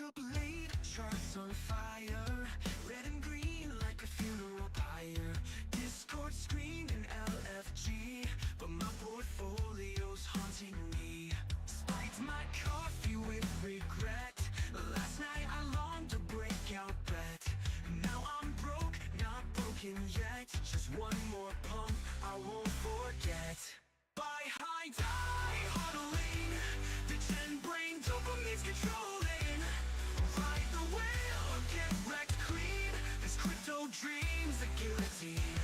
up late, charts on fire, red and green like a funeral pyre. Discord screen and LFG, but my portfolio's haunting me. Spiked my coffee with regret. Last night I longed to break out bet. Now I'm broke, not broken yet. Just one more pump I won't forget. Buy high, die huddling. The gen brain dopamine's controlling. Ride the whale or get wrecked clean. This crypto dream's a guillotine.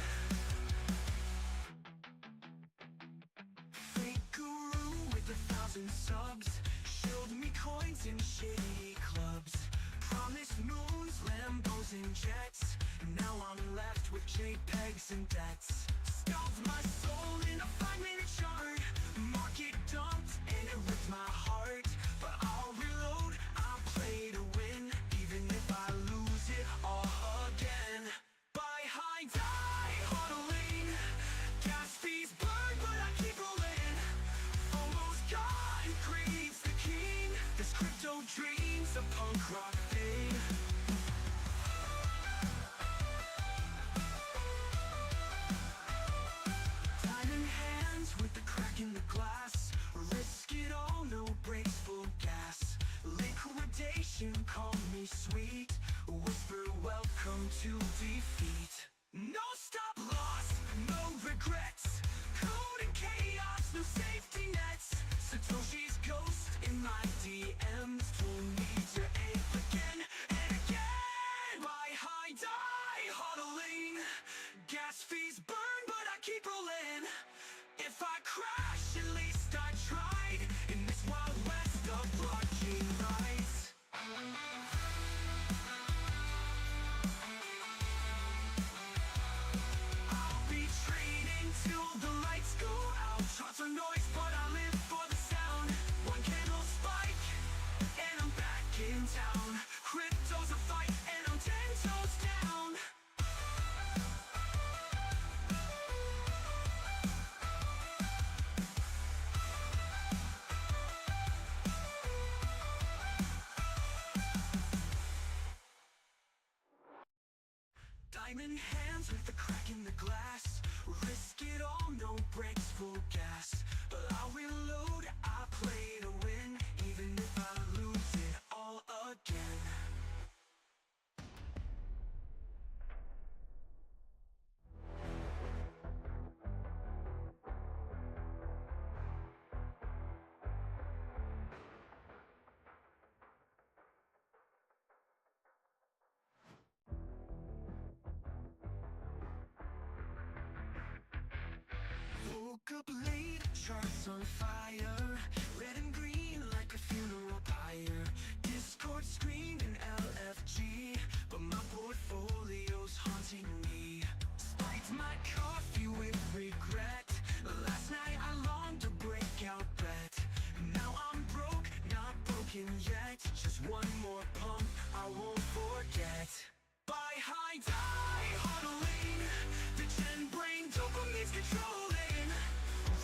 Fake guru with 1,000 subs showed me coins in shitty clubs. Promised moons, Lambos and jets. Now I'm left with JPEGs and debts. Scalped my soul in a 5-minute chart. Market dumped and it ripped my heart. But I'll reload, I'll play to win. Even if I lose it all again. Buy high, die huddling. Gas fees burn, but I keep rolling. Almost gone, creeps the king. This crypto dream's a punk rock thing. Time in hands with the crack in the glass. Risk it all, no brakes, full gas. Liquidation, call me sweet. Whisper welcome to defeat. No stop loss, no regrets. Code and chaos, no safety nets. Satoshi's ghost in my DMs told me to ape again and again. Buy high, die huddling. Gas fees burn, but I keep rolling. If I crash, at least I tried. In this wild west of blockchain rise. I'll be trading till the lights go out. Shots are noise, but I live for the sound. One candle spike, and I'm back in town. Crypto's a fight, and I'm 10 toes down. Diamond hands with the crack in the glass. Risk it all, no brakes, full gas. But I'll reload, I play to win. Even if I lose it all again. Woke up late, charts on fire, red and green like a funeral pyre. Discord screen and LFG, but my portfolio's haunting me. Spiked my coffee with regret. Last night I longed to break out bet. Now I'm broke, not broken yet. Just one more pump I won't forget. Buy high, die huddling. The gen brain dopamine's controlling.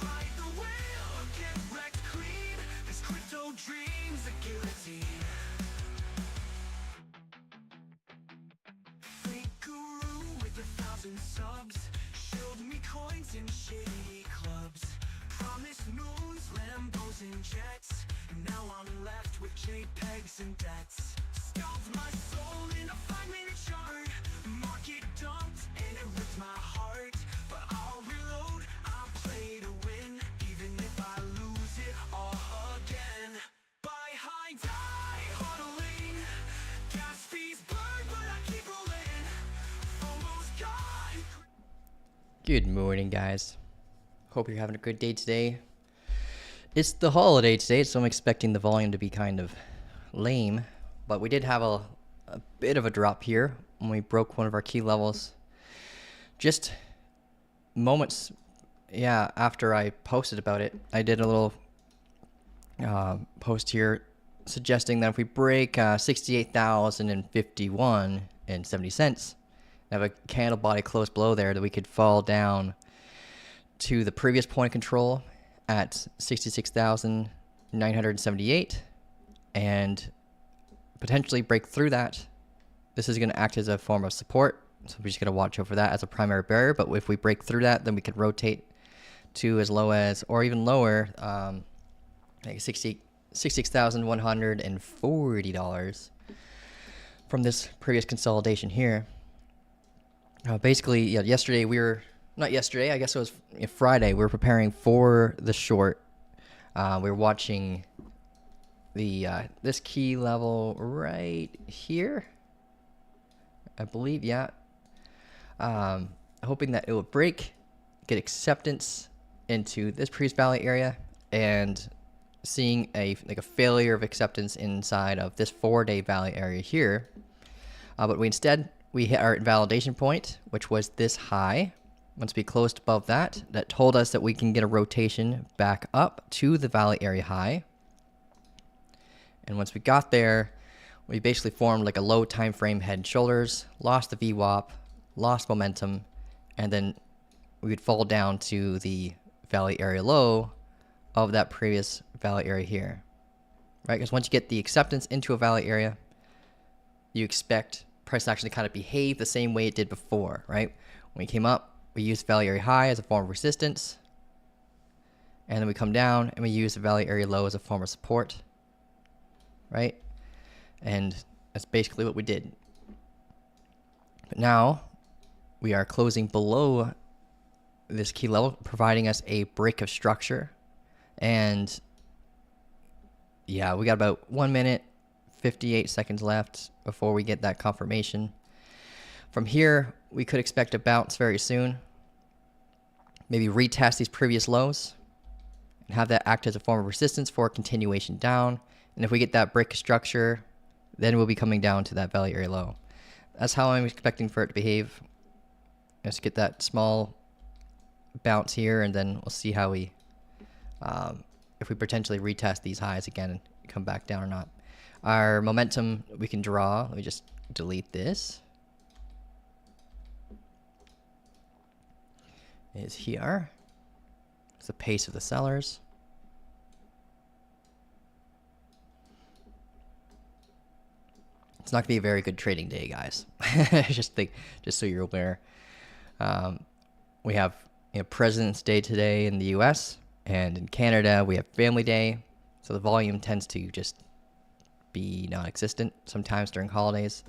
Ride the whale or get wrecked clean. This crypto dream's a guillotine. Fake guru with 1,000 subs showed me coins in shitty clubs. Promised moons, Lambos and jets. Now I'm left with JPEGs and debts. Scalped my soul in a 5-minute chart. Market dumped and it ripped my heart. But I'll reload, I'll play to win. Even if I lose it all again. Buy high, die huddling. Gas fees burn, but I keep rolling. Almost gone. Good morning, guys. Hope you're having a good day today. It's the holiday today, so I'm expecting the volume to be kind of lame, but we did have a bit of a drop here when we broke one of our key levels. Just moments, after I posted about it, I did a little post here suggesting that if we break 68,051 and 70 cents, have a candle body close below there, that we could fall down to the previous point of control at 66,978 and potentially break through that, this is going to act as a form of support. So we're just going to watch over that as a primary barrier. But if we break through that, then we could rotate to as low as, or even lower, like $66,140 from this previous consolidation here. Basically, yeah, yesterday not yesterday, I guess it was Friday, we were preparing for the short. We were watching the this key level right here, I believe, yeah. Hoping that it would break, get acceptance into this previous valley area, and seeing a failure of acceptance inside of this 4-day valley area here. But we hit our invalidation point, which was this high. Once we closed above that, that told us that we can get a rotation back up to the valley area high. And once we got there, we basically formed like a low time frame head and shoulders, lost the VWAP, lost momentum, and then we would fall down to the valley area low of that previous valley area here, right? Because once you get the acceptance into a valley area, you expect price action to kind of behave the same way it did before, right? When we came up, we used valley area high as a form of resistance, and then we come down and we use the valley area low as a form of support, right? And that's basically what we did. But now we are closing below this key level, providing us a break of structure. And yeah, we got about 1 minute, 58 seconds left before we get that confirmation. From here, we could expect a bounce very soon. Maybe retest these previous lows and have that act as a form of resistance for a continuation down. And if we get that break of structure, then we'll be coming down to that valley area low. That's how I'm expecting for it to behave. Let's get that small bounce here, and then we'll see how we, if we potentially retest these highs again and come back down or not. Our momentum we can draw. Let me just delete this. Is here. It's the pace of the sellers. It's not gonna be a very good trading day, guys. just so you're aware. We have President's Day today in the U.S. and in Canada we have Family Day, so the volume tends to just be non-existent sometimes during holidays.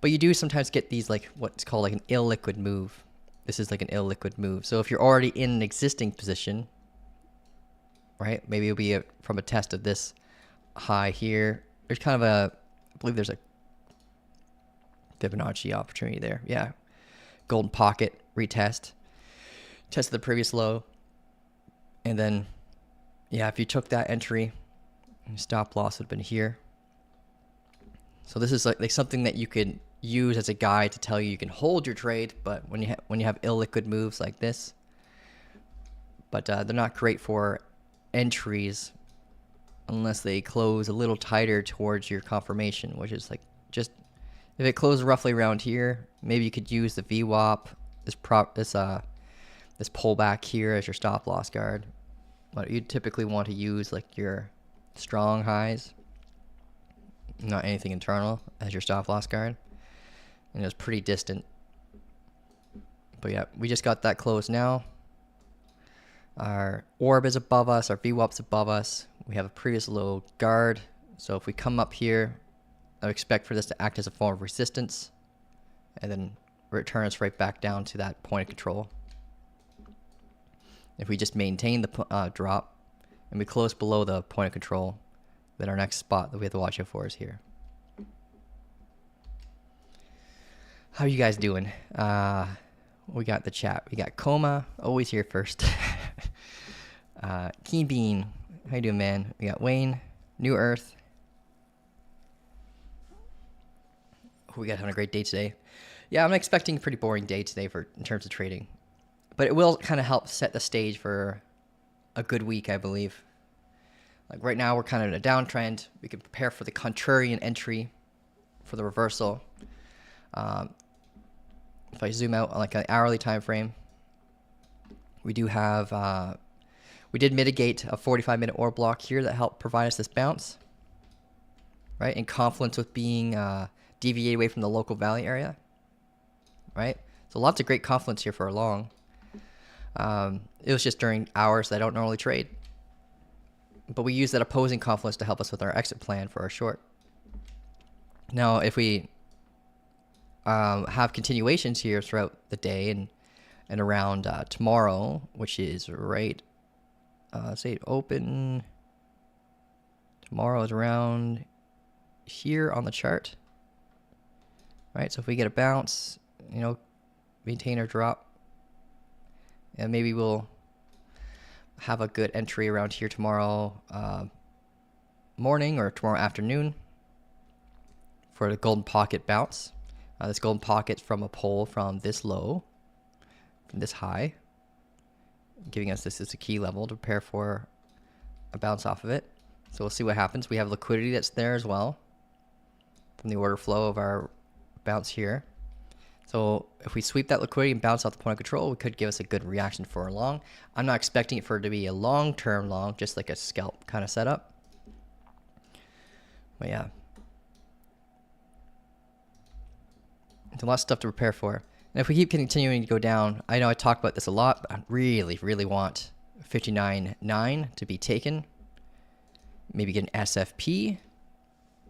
But you do sometimes get these like what's called like an illiquid move. This is like an illiquid move. So if you're already in an existing position, right? Maybe it'll be from a test of this high here. There's kind of I believe there's a Fibonacci opportunity there. Yeah. Golden pocket retest. Test the previous low. And then, yeah, if you took that entry, stop loss would have been here. So this is like something that you could use as a guide to tell you can hold your trade, but when you have illiquid moves like this, but they're not great for entries unless they close a little tighter towards your confirmation, which is like just if it closed roughly around here, maybe you could use the VWAP, this pullback here as your stop loss guard. But you typically want to use like your strong highs, not anything internal, as your stop loss guard. And it was pretty distant. But yeah, we just got that close now. Our orb is above us, our VWAP's above us. We have a previous low guard. So if we come up here, I would expect for this to act as a form of resistance and then return us right back down to that point of control. If we just maintain the drop and we close below the point of control, then our next spot that we have to watch out for is here. How you guys doing? We got the chat. We got Coma, always here first. Keen Bean, how you doing, man? We got Wayne, New Earth. We got having a great day today. Yeah, I'm expecting a pretty boring day today in terms of trading, but it will kind of help set the stage for a good week, I believe. Like right now, we're kind of in a downtrend. We can prepare for the contrarian entry for the reversal. If I zoom out on like an hourly time frame, we do have, we did mitigate a 45-minute orb block here that helped provide us this bounce. right? In confluence with being deviated away from the local valley area, right? So lots of great confluence here for a long. It was just during hours that I don't normally trade. But we use that opposing confluence to help us with our exit plan for our short. Now, if we have continuations here throughout the day and around tomorrow, which is right, say open, tomorrow is around here on the chart, right? So if we get a bounce, you know, maintain our drop, and maybe we'll have a good entry around here tomorrow morning or tomorrow afternoon for the golden pocket bounce. This golden pocket from a pull from this low, from this high, giving us this as a key level to prepare for a bounce off of it. So we'll see what happens. We have liquidity that's there as well from the order flow of our bounce here. So if we sweep that liquidity and bounce out the point of control, it could give us a good reaction for a long. I'm not expecting it for it to be a long-term long, just like a scalp kind of setup. But yeah. There's a lot of stuff to prepare for. And if we keep continuing to go down, I know I talk about this a lot, but I really, really want 59.9 to be taken. Maybe get an SFP,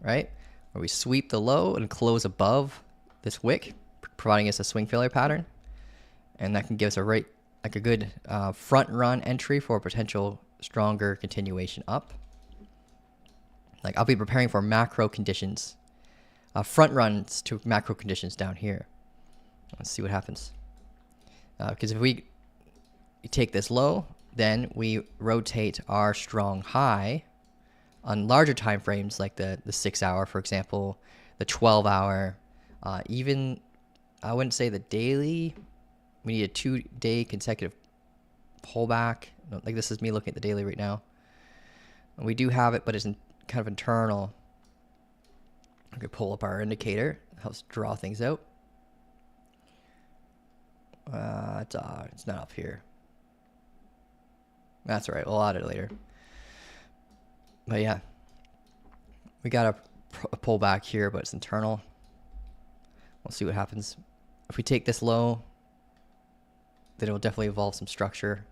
right? Where we sweep the low and close above this wick, providing us a swing failure pattern. And that can give us a good front run entry for a potential stronger continuation up. Like I'll be preparing for macro conditions, front runs to macro conditions down here. Let's see what happens. Because if we take this low, then we rotate our strong high on larger time frames like the 6 hour, for example, the 12 hour, even I wouldn't say the daily. We need a 2-day consecutive pullback. Like this is me looking at the daily right now. We do have it, but it's kind of internal. We could pull up our indicator. It helps draw things out. It's not up here. That's all right. We'll add it later. But yeah, we got a pullback here, but it's internal. We'll see what happens. If we take this low, then it will definitely evolve some structure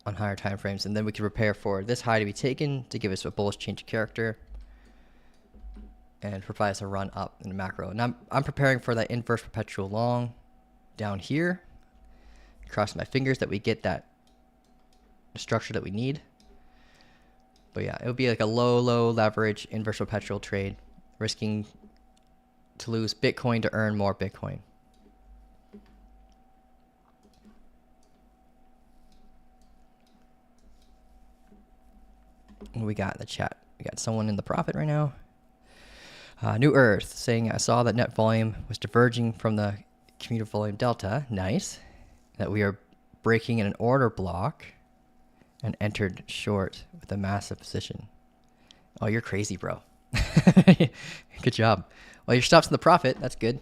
on higher time frames, and then we can prepare for this high to be taken to give us a bullish change of character and provide us a run up in the macro. And I'm preparing for that inverse perpetual long down here. Cross my fingers that we get that structure that we need. But yeah, it would be like a low leverage inverse perpetual trade, risking to lose Bitcoin to earn more Bitcoin. What we got in the chat? We got someone in the profit right now. New Earth saying, I saw that net volume was diverging from the cumulative volume delta. Nice. That we are breaking in an order block and entered short with a massive position. Oh, you're crazy, bro. Good job. Well, your stop's in the profit. That's good.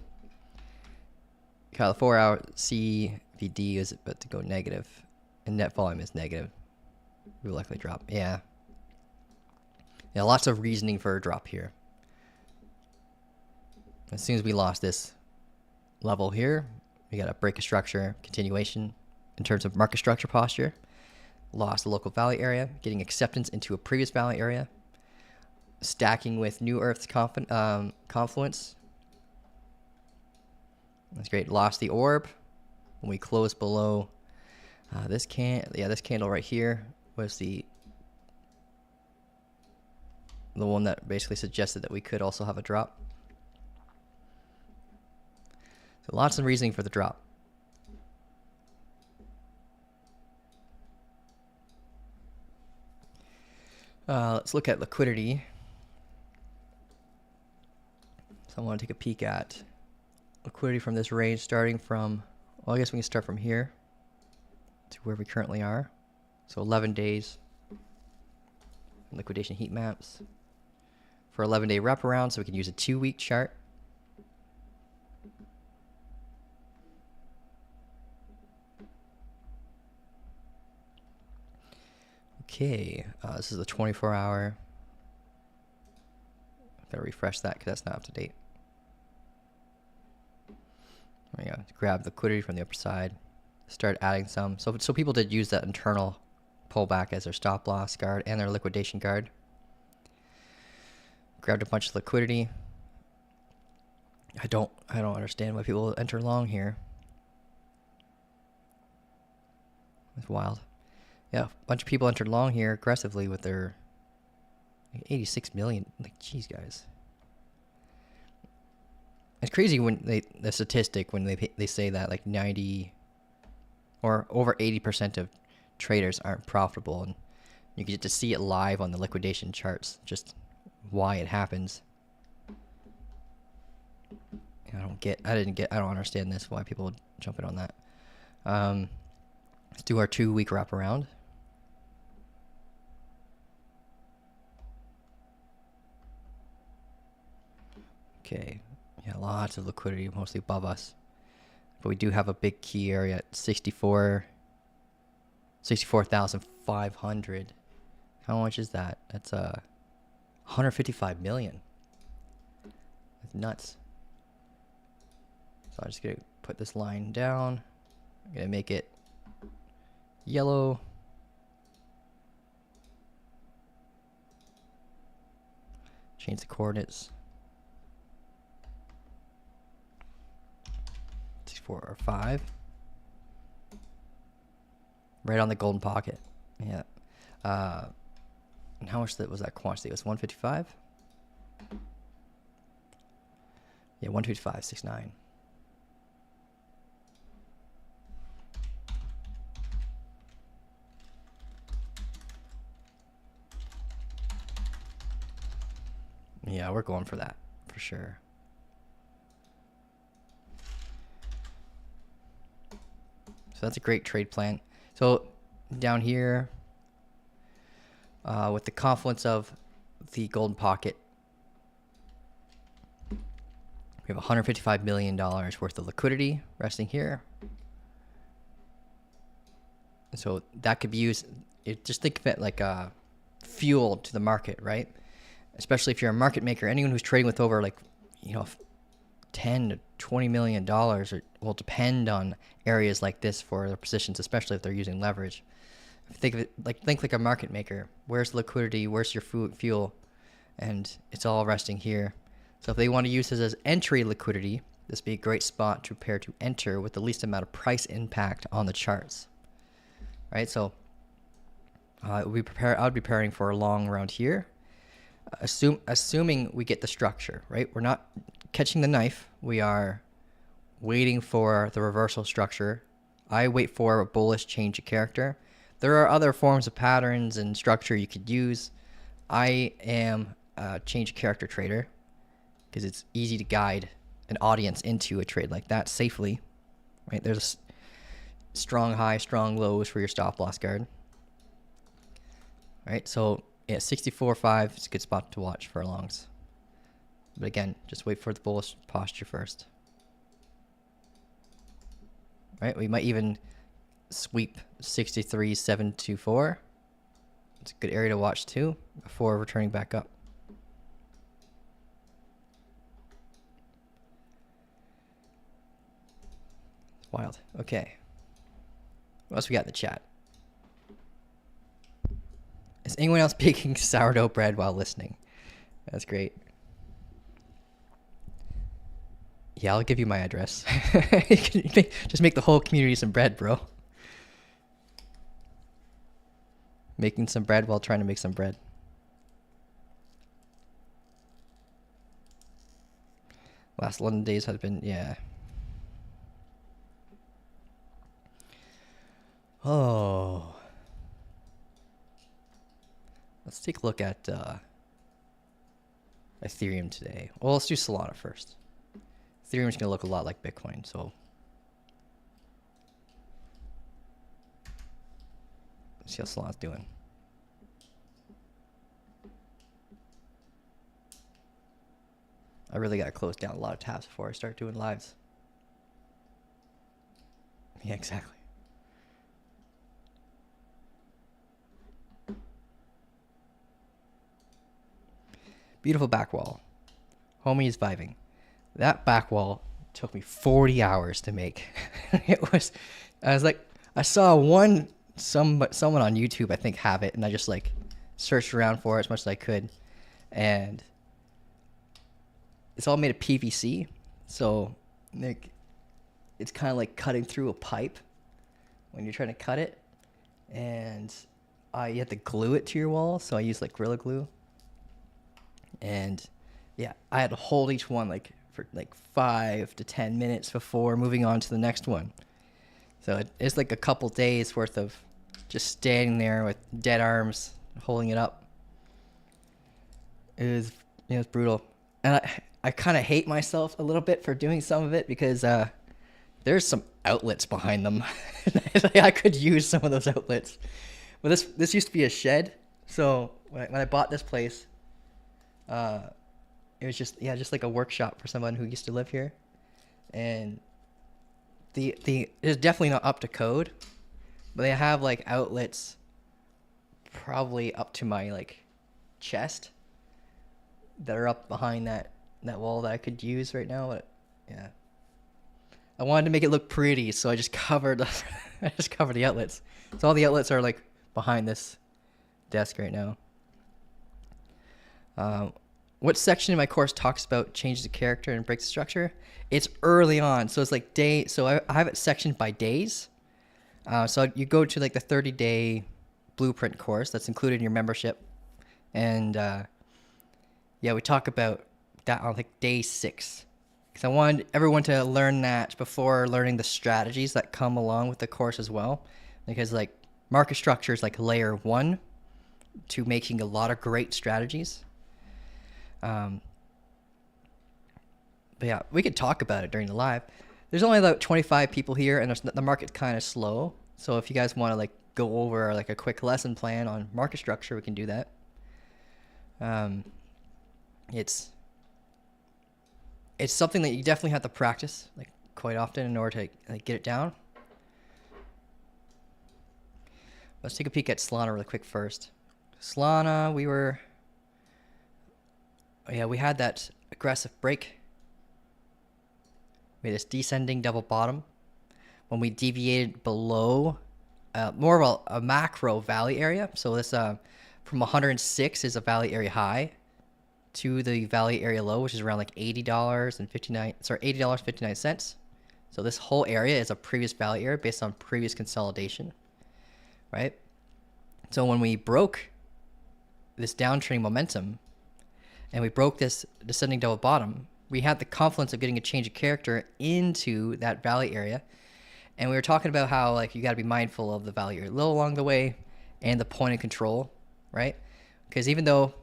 The 4-hour CVD is about to go negative, and net volume is negative. We will likely drop. Yeah. Yeah, lots of reasoning for a drop here. As soon as we lost this level here, we got to break a structure, continuation in terms of market structure posture. Lost the local valley area, getting acceptance into a previous valley area, stacking with New Earth's confluence. That's great. Lost the orb when we closed below this candle right here was the one that basically suggested that we could also have a drop. So lots of reasoning for the drop. Let's look at liquidity. So I want to take a peek at liquidity from this range starting from, well, I guess we can start from here to where we currently are. So 11 days. Liquidation heat maps. For 11-day wraparound, so we can use a 2-week chart. Okay, this is the 24-hour. Gotta refresh that because that's not up to date. There we go. Grab liquidity from the upper side. Start adding some. So people did use that internal pullback as their stop loss guard and their liquidation guard. Grabbed a bunch of liquidity. I don't understand why people enter long here. It's wild. Yeah, a bunch of people entered long here aggressively with their 86 million. Like, geez, guys. It's crazy when the statistic when they say that like 90 or over 80% of traders aren't profitable, and you get to see it live on the liquidation charts, just why it happens. I don't understand this, why people would jump in on that. Let's do our 2-week wraparound. Okay, yeah, lots of liquidity, mostly above us. But we do have a big key area at 64,500. How much is that? That's 155 million. That's nuts. So I'm just gonna put this line down. I'm gonna make it yellow. Change the coordinates. 4 or 5. Right on the golden pocket. Yeah. And how much was that quantity? It was 155? Yeah, 155.69. Yeah, we're going for that for sure. So that's a great trade plan. So down here, with the confluence of the golden pocket, we have $155 million worth of liquidity resting here. So that could be used, just think of it like a fuel to the market, right? Especially if you're a market maker, anyone who's trading with over like, you know, 10 to 20 million dollars will depend on areas like this for their positions, especially if they're using leverage. Think of it like a market maker. Where's liquidity? Where's your fuel? And it's all resting here. So if they want to use this as entry liquidity, this would be a great spot to prepare to enter with the least amount of price impact on the charts. Right? So I would be preparing for a long round here. Assuming we get the structure, right? We're not catching the knife. We are waiting for the reversal structure. I wait for a bullish change of character. There are other forms of patterns and structure you could use. I am a change of character trader because it's easy to guide an audience into a trade like that safely, right? There's strong high, strong lows for your stop loss guard. Right, so yeah, 64.5 is a good spot to watch for longs. But again, just wait for the bullish posture first. Right, we might even sweep 63.724. It's a good area to watch too before returning back up. It's wild. Okay. What else we got in the chat? Is anyone else baking sourdough bread while listening? That's great. Yeah, I'll give you my address. Just make the whole community some bread, bro. Making some bread while trying to make some bread. Last London days has been, yeah. Oh. Let's take a look at Ethereum today. Well, let's do Solana first. Ethereum's going to look a lot like Bitcoin, so let's see how Solana's doing. I really got to close down a lot of tabs before I start doing lives. Yeah, exactly. Beautiful back wall. Homie is vibing. That back wall took me 40 hours to make. I was like, I saw someone on YouTube, I think, have it, and I just like searched around for it as much as I could. And it's all made of PVC. So like, it's kind of like cutting through a pipe when you're trying to cut it. And you have to glue it to your wall. So I use like Gorilla Glue. And yeah, I had to hold each one like for like 5 to 10 minutes before moving on to the next one. So it's like a couple days worth of just standing there with dead arms holding it up. It was brutal. And I kind of hate myself a little bit for doing some of it because there's some outlets behind them. I could use some of those outlets. But this used to be a shed. So when I bought this place, it was just like a workshop for someone who used to live here. And it's definitely not up to code, but they have like outlets probably up to my like chest that are up behind that wall that I could use right now. But yeah, I wanted to make it look pretty, so I just covered the outlets. So all the outlets are like behind this desk right now. What section of my course talks about changes the character and breaks the structure? It's early on, so it's like so I have it sectioned by days. So you go to like the 30-day blueprint course that's included in your membership, and we talk about that on like day 6, because I wanted everyone to learn that before learning the strategies that come along with the course as well, because like market structure is like layer 1 to making a lot of great strategies. But yeah, we could talk about it during the live. There's only about 25 people here, and the market's kind of slow. So if you guys want to like go over like a quick lesson plan on market structure, we can do that. It's something that you definitely have to practice like quite often in order to like get it down. Let's take a peek at Solana really quick first. Solana, we had that aggressive break. We had this descending double bottom. When we deviated below more of a macro valley area. So this from 106 is a valley area high to the valley area low, which is around like $80.59. So this whole area is a previous valley area based on previous consolidation, right? So when we broke this downtrending momentum and we broke this descending double bottom, we had the confluence of getting a change of character into that valley area. And we were talking about how like you got to be mindful of the valley area low along the way and the point of control, right? Because even though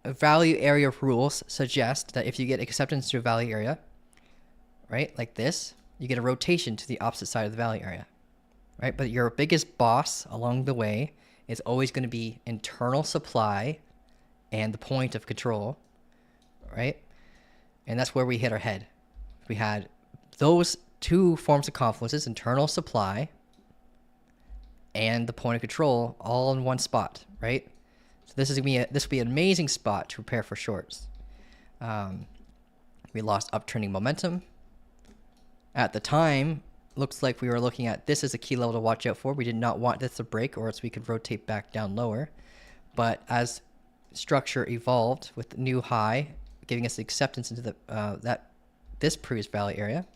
value area rules suggest that if you get acceptance to a value area, right, like this, you get a rotation to the opposite side of the value area, right? But your biggest boss along the way is always going to be internal supply and the point of control, right? And that's where we hit our head. We had those two forms of confluences, internal supply and the point of control, all in one spot, right? So this will be an amazing spot to prepare for shorts. We lost uptrending momentum. At the time, looks like we were looking at this as a key level to watch out for. We did not want this to break, or else we could rotate back down lower. But as structure evolved with the new high, giving us acceptance into the this previous valley area,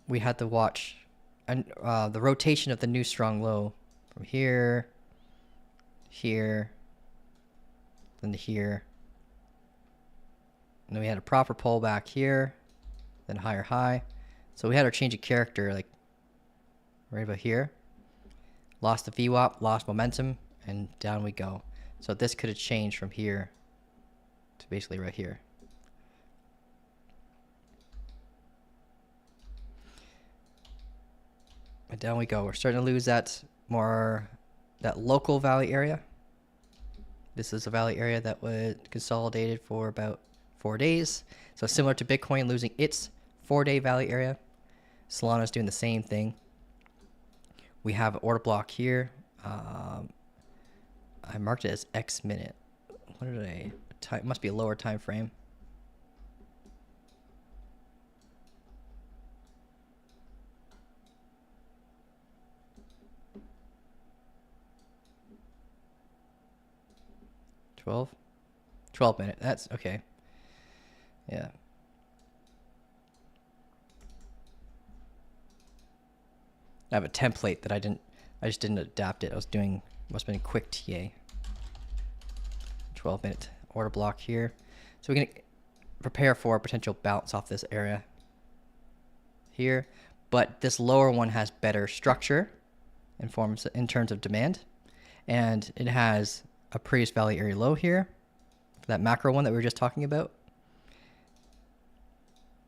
we had to watch the rotation of the new strong low from here, then to here. And then we had a proper pullback here, then higher high. So we had our change of character like right about here. Lost the VWAP, lost momentum, and down we go. So this could have changed from here to basically right here. And down we go. We're starting to lose that local valley area. This is a valley area that was consolidated for about 4 days. So similar to Bitcoin losing its 4-day valley area, Solana's doing the same thing. We have an order block here. I marked it as X minute. What did must be a lower time frame. 12 minute. That's okay. Yeah. I have a template that I just didn't adapt it. Must have been quick TA. 12 minute order block here. So we're going to prepare for a potential bounce off this area here. But this lower one has better structure in terms of demand. And it has a previous value area low here. For that macro one that we were just talking about.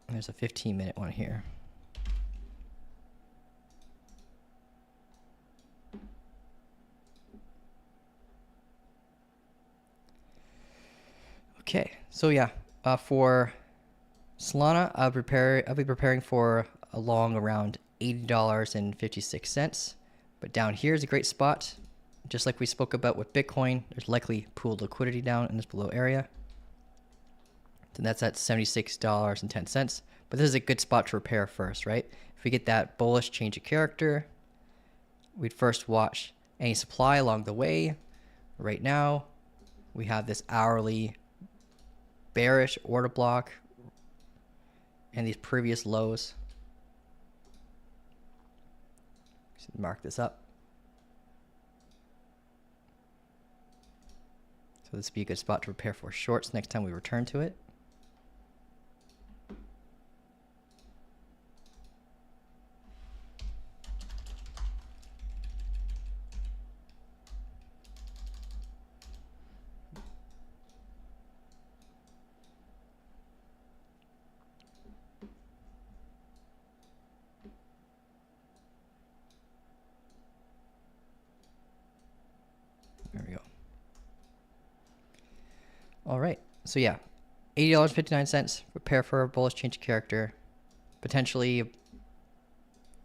There's a 15-minute one here. Okay, so yeah, for Solana, I'll be preparing for a long around $80.56. But down here is a great spot. Just like we spoke about with Bitcoin, there's likely pooled liquidity down in this below area. Then that's at $76.10. But this is a good spot to repair first, right? If we get that bullish change of character, we'd first watch any supply along the way. Right now, we have this hourly bearish order block and these previous lows. Mark this up. So this would be a good spot to prepare for shorts next time we return to it. There we go. All right. So yeah, $80.59. Prepare for a bullish change of character. Potentially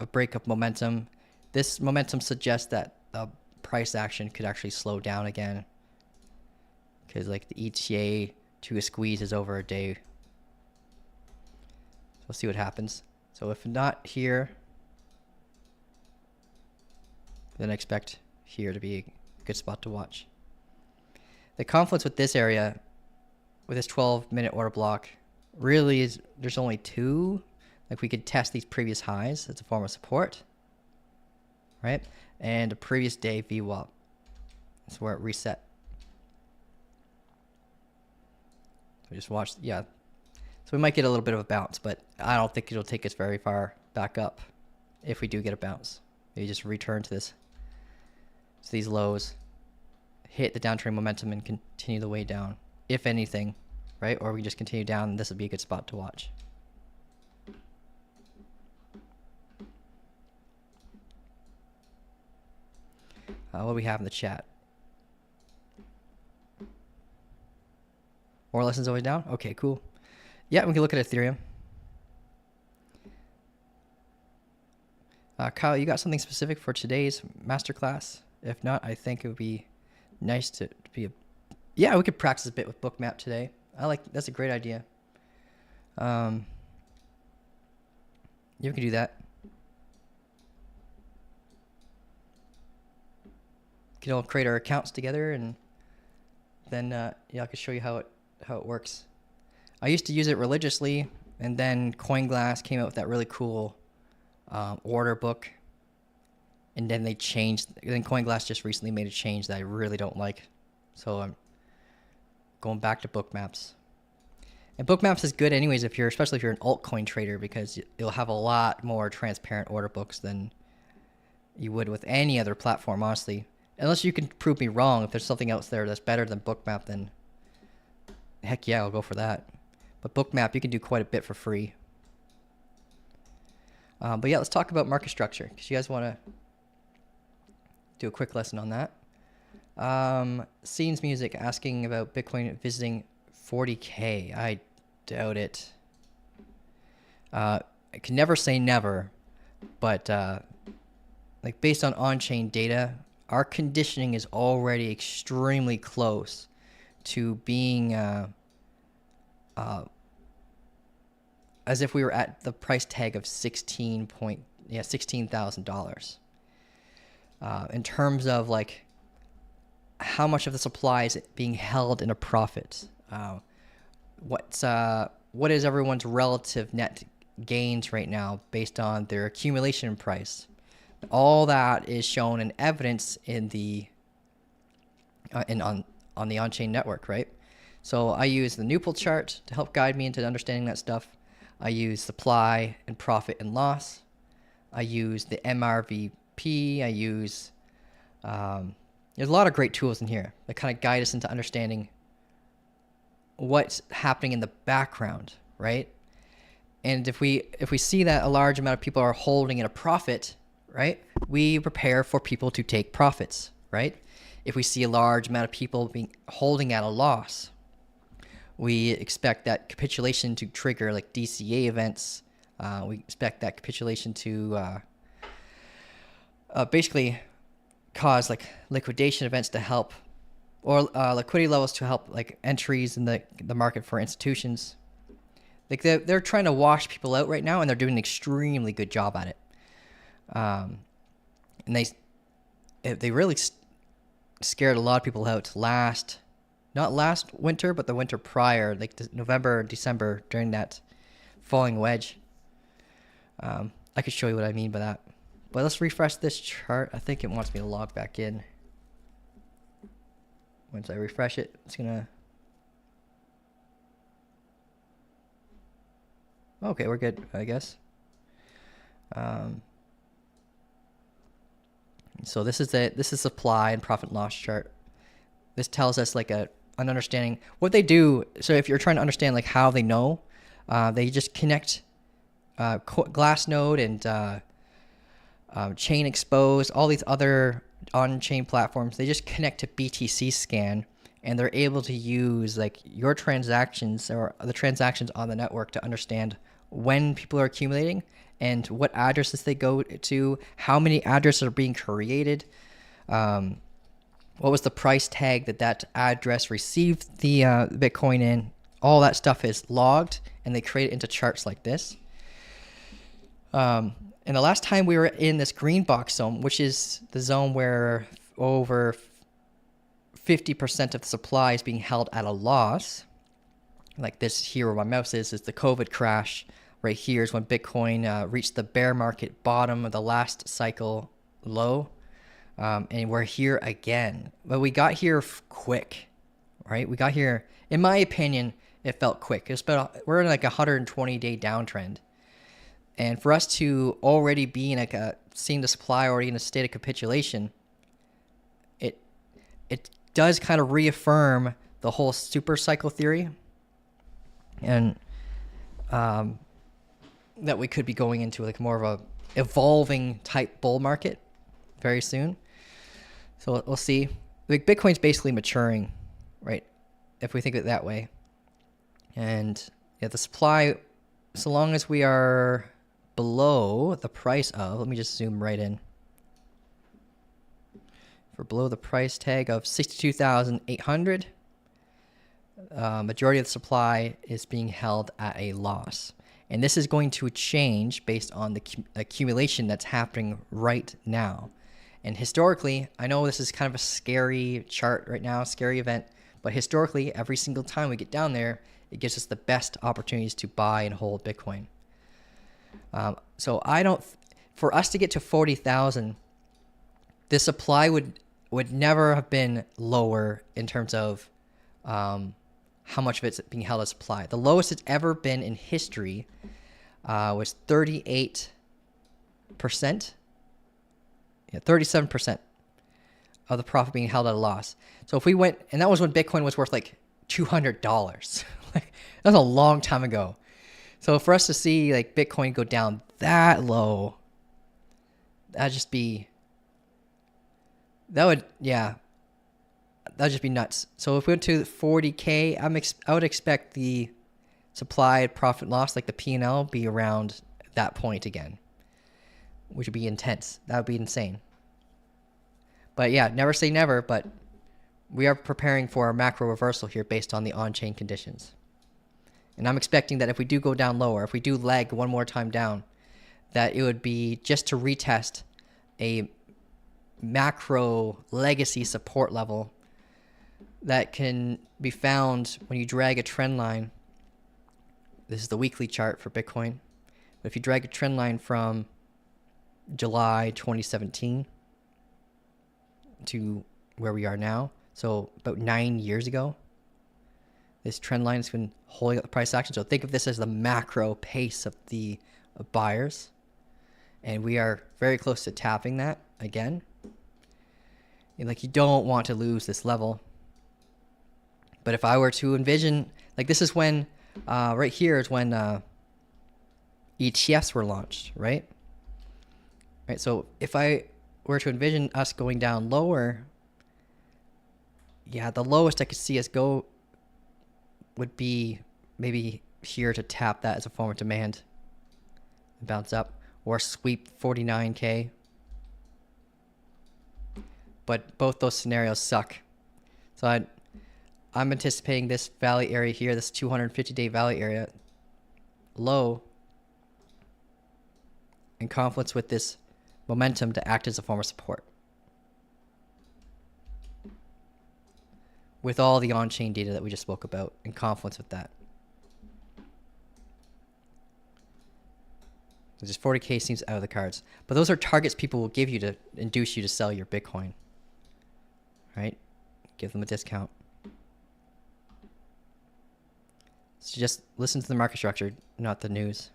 a break of momentum. This momentum suggests that the price action could actually slow down again. Because like the ETA to a squeeze is over a day. So we'll see what happens. So if not here, then I expect here to be a good spot to watch. The confluence with this area, with this 12-minute order block, really is there's only two. Like we could test these previous highs as a form of support, right? And a previous day VWAP. That's where it reset. So just watch, yeah. So we might get a little bit of a bounce, but I don't think it'll take us very far back up if we do get a bounce. Maybe just return to this, to these lows, hit the downtrend momentum and continue the way down, if anything, right? Or we can just continue down and this would be a good spot to watch. What do we have in the chat? More lessons always down? Okay, cool. Yeah, we can look at Ethereum. Kyle, you got something specific for today's masterclass? If not, I think it would be nice to be a... Yeah, we could practice a bit with Bookmap today. That's a great idea. Yeah, we could do that. We can all create our accounts together, and then yeah, I could show you how it works. I used to use it religiously, and then CoinGlass came out with that really cool order book, and then they changed. Then CoinGlass just recently made a change that I really don't like, so I'm going back to Bookmaps. And Bookmaps is good anyways, especially if you're an altcoin trader, because you'll have a lot more transparent order books than you would with any other platform, honestly. Unless you can prove me wrong, if there's something else there that's better than Bookmap, then heck yeah, I'll go for that. But Bookmap, you can do quite a bit for free. But yeah, let's talk about market structure, because you guys want to do a quick lesson on that. Scenes Music asking about Bitcoin visiting 40K. I doubt it. I can never say never, but like based on-chain data, our conditioning is already extremely close to being as if we were at the price tag of $16,000. In terms of like how much of the supply is being held in a profit. What is everyone's relative net gains right now based on their accumulation price? All that is shown in evidence in the on the on-chain network, right? So I use the Newport chart to help guide me into understanding that stuff. I use supply and profit and loss. I use the MRVP. I use there's a lot of great tools in here that kind of guide us into understanding what's happening in the background, right? And if we see that a large amount of people are holding in a profit, right, we prepare for people to take profits, right? If we see a large amount of people holding at a loss, we expect that capitulation to trigger like DCA events. We expect that capitulation to basically cause like liquidation events to help, or liquidity levels to help like entries in the market for institutions. Like they're trying to wash people out right now, and they're doing an extremely good job at it. And they really scared a lot of people out not last winter, but the winter prior, like November, December, during that falling wedge. I could show you what I mean by that. But let's refresh this chart. I think it wants me to log back in. Once I refresh it, it's gonna... Okay, we're good, I guess. So this is supply and profit and loss chart. This tells us like an understanding what they do. So if you're trying to understand like how they know, they just connect Glassnode and Chain Exposed, all these other on-chain platforms. They just connect to BTC Scan, and they're able to use like your transactions or the transactions on the network to understand when people are accumulating and what addresses they go to, how many addresses are being created, what was the price tag that address received the Bitcoin in. All that stuff is logged, and they create it into charts like this. And the last time we were in this green box zone, which is the zone where over 50% of the supply is being held at a loss, like this here where my mouse is the COVID crash. Right here is when Bitcoin reached the bear market bottom of the last cycle low. And we're here again. But we got here quick, right? We got here, in my opinion, it felt quick. We're in like a 120-day downtrend. And for us to already be in like seeing the supply already in a state of capitulation, it does kind of reaffirm the whole super cycle theory. And that we could be going into like more of a evolving type bull market very soon. So we'll see. Like Bitcoin's basically maturing, right? If we think of it that way. And yeah, the supply, so long as we are below the price of, let me just zoom right in. If we're below the price tag of 62,800, majority of the supply is being held at a loss. And this is going to change based on the accumulation that's happening right now. And historically, I know this is kind of a scary chart right now, scary event, but historically, every single time we get down there, it gives us the best opportunities to buy and hold Bitcoin. So for us to get to 40,000, the supply would never have been lower in terms of how much of it's being held as supply. The lowest it's ever been in history was 38%. Yeah, 37% of the profit being held at a loss. So if we went, and that was when Bitcoin was worth like $200. Like that's a long time ago. So for us to see like Bitcoin go down that low, that'd just be nuts. So if we went to 40K, I would expect the supply profit loss, like the P&L, be around that point again, which would be intense. That would be insane. But yeah, never say never, but we are preparing for a macro reversal here based on the on-chain conditions. And I'm expecting that if we do go down lower, if we do leg one more time down, that it would be just to retest a macro legacy support level that can be found when you drag a trend line. This is the weekly chart for Bitcoin. But if you drag a trend line from July 2017 to where we are now, so about 9 years ago, this trend line has been holding up the price action. So think of this as the macro pace of the buyers. And we are very close to tapping that again. And like, you don't want to lose this level. But if I were to envision, like, this is when, right here is when ETFs were launched, right? Right. So if I were to envision us going down lower, yeah, the lowest I could see us go would be maybe here to tap that as a form of demand and bounce up, or sweep 49K. But both those scenarios suck. So I'm anticipating this valley area here, this 250-day valley area, low, in confluence with this momentum to act as a form of support. With all the on-chain data that we just spoke about, in confluence with that. Just 40K seems out of the cards. But those are targets people will give you to induce you to sell your Bitcoin. Right? Give them a discount. So just listen to the market structure, not the news.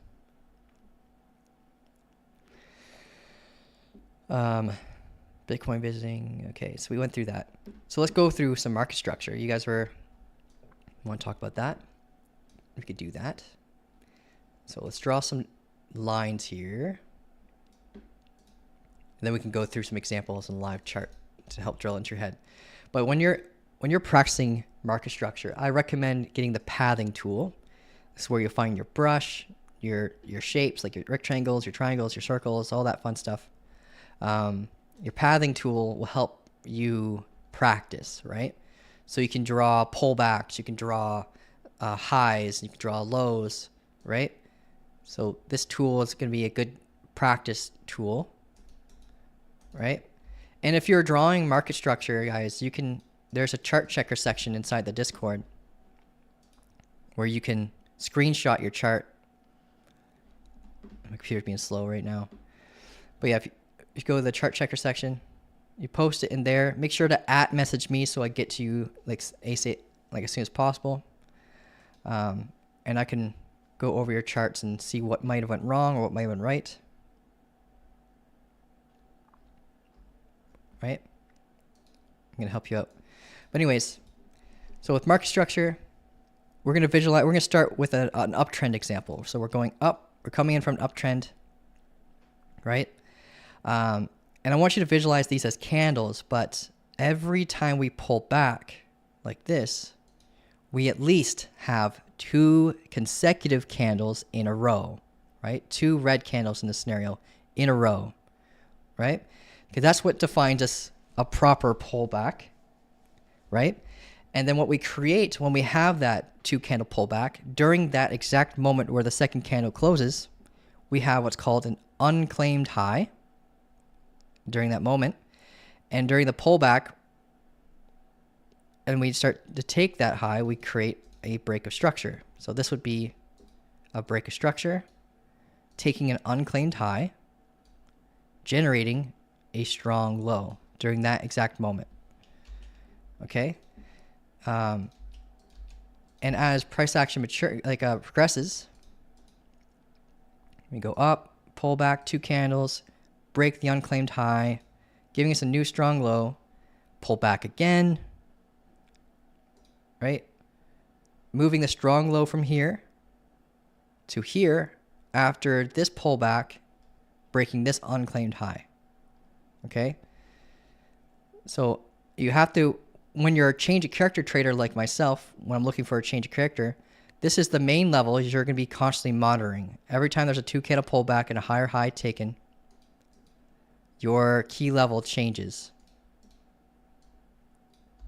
Bitcoin visiting. Okay, so we went through that. So let's go through some market structure. You guys want to talk about that? We could do that. So let's draw some lines here. And then we can go through some examples in a live chart to help drill into your head. But when you're practicing market structure, I recommend getting the pathing tool. This is where you'll find your brush, your shapes, like your rectangles, your triangles, your circles, all that fun stuff. Your pathing tool will help you practice, right? So you can draw pullbacks, you can draw highs, you can draw lows, right? So this tool is going to be a good practice tool, right? And if you're drawing market structure, guys, there's a chart checker section inside the Discord where you can screenshot your chart. My computer's being slow right now. But yeah, if you go to the chart checker section, you post it in there. Make sure to @message me so I get to you as soon as possible. And I can go over your charts and see what might have went wrong or what might have went right. Right? I'm going to help you out. But anyways, so with market structure, we're going to start with an uptrend example. So we're going up, we're coming in from an uptrend, right? And I want you to visualize these as candles, but every time we pull back like this, we at least have 2 consecutive candles in a row, right? 2 red candles in this scenario in a row, right? Because that's what defines a proper pullback, right? And then what we create when we have that 2 candle pullback, during that exact moment where the second candle closes, we have what's called an unclaimed high during that moment. And during the pullback, and we start to take that high, we create a break of structure. So this would be a break of structure, taking an unclaimed high, generating a strong low during that exact moment. Okay? And as price action progresses, we go up, pull back 2 candles, break the unclaimed high, giving us a new strong low, pull back again, right? Moving the strong low from here to here after this pullback, breaking this unclaimed high. Okay? So you have to, when you're a change of character trader like myself, when I'm looking for a change of character, this is the main level you're going to be constantly monitoring. Every time there's a 2 candle pullback and a higher high taken, your key level changes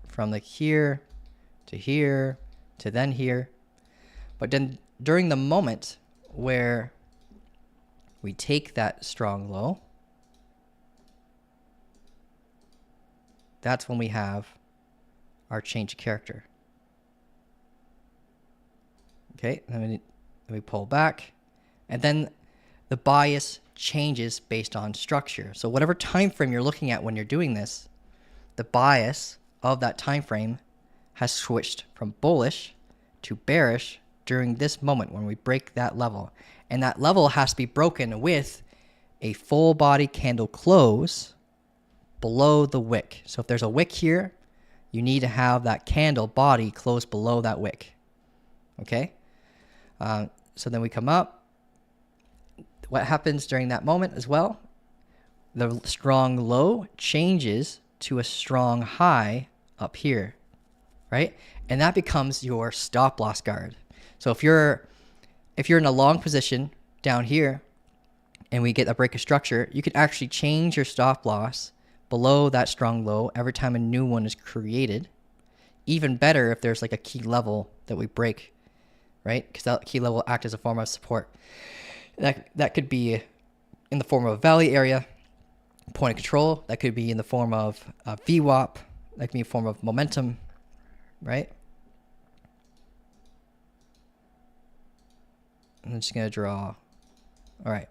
from like here to here to then here. But then during the moment where we take that strong low, that's when we have our change of character. Okay, then we pull back, and then the bias changes based on structure. So whatever time frame you're looking at when you're doing this, the bias of that time frame has switched from bullish to bearish during this moment when we break that level. And that level has to be broken with a full body candle close below the wick. So if there's a wick here, you need to have that candle body close below that wick. Okay? So then we come up. What happens during that moment as well? The strong low changes to a strong high up here, right? And that becomes your stop loss guard. So if you're in a long position down here and we get a break of structure, you can actually change your stop loss below that strong low every time a new one is created. Even better if there's like a key level that we break, right? Because that key level will act as a form of support. That could be in the form of a valley area, point of control. That could be in the form of a VWAP. That could be in the form of momentum, right? I'm just going to draw. All right.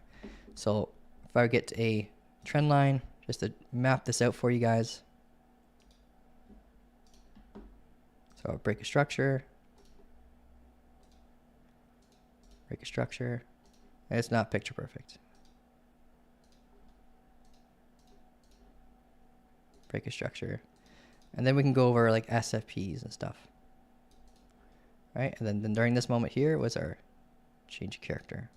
So if I get a trend line, just to map this out for you guys. So I'll break a structure. Break a structure. And it's not picture perfect. Break a structure. And then we can go over like SFPs and stuff. Right? And then during this moment here was our change of character.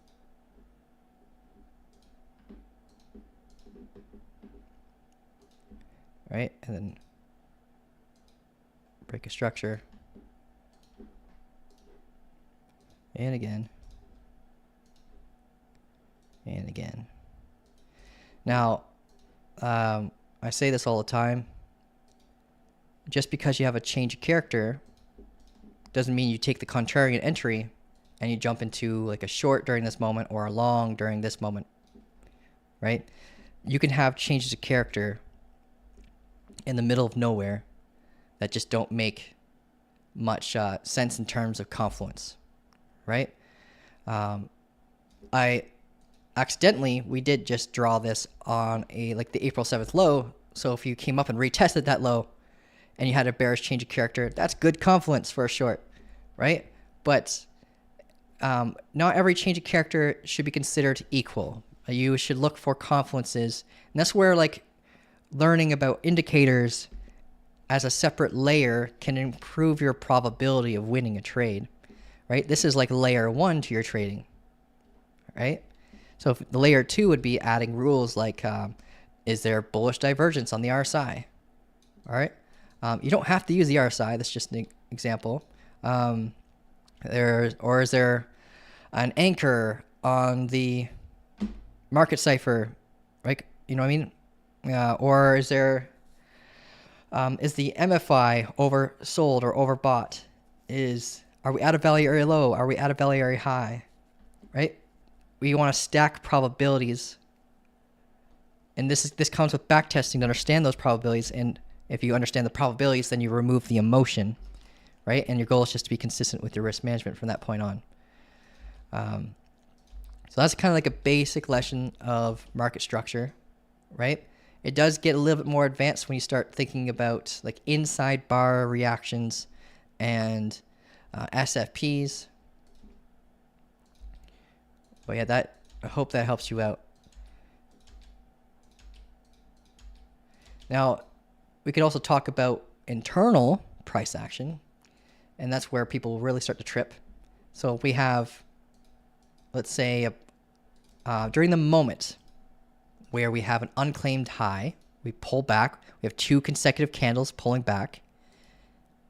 Right? And then break a structure. And again. And again. Now, I say this all the time. Just because you have a change of character doesn't mean you take the contrarian entry and you jump into like a short during this moment or a long during this moment, right? You can have changes of character in the middle of nowhere that just don't make much sense in terms of confluence, right? We did just draw this on the April 7th low. So if you came up and retested that low and you had a bearish change of character, that's good confluence for a short, right? But not every change of character should be considered equal. You should look for confluences. And that's where like learning about indicators as a separate layer can improve your probability of winning a trade, right? This is like layer 1 to your trading, right? So if the layer 2 would be adding rules like, is there bullish divergence on the RSI? All right. You don't have to use the RSI. That's just an example. Is there an anchor on the market cipher, right? You know what I mean? Or is there, is the MFI oversold or overbought? Are we at a value area low? Are we at a value area high? Right? We want to stack probabilities. And this comes with backtesting to understand those probabilities. And if you understand the probabilities, then you remove the emotion, right? And your goal is just to be consistent with your risk management from that point on. So that's kind of like a basic lesson of market structure, right? It does get a little bit more advanced when you start thinking about like inside bar reactions and SFPs. But yeah, I hope that helps you out. Now, we could also talk about internal price action, and that's where people really start to trip. So if we have, let's say, during the moment where we have an unclaimed high, we pull back, we have 2 consecutive candles pulling back,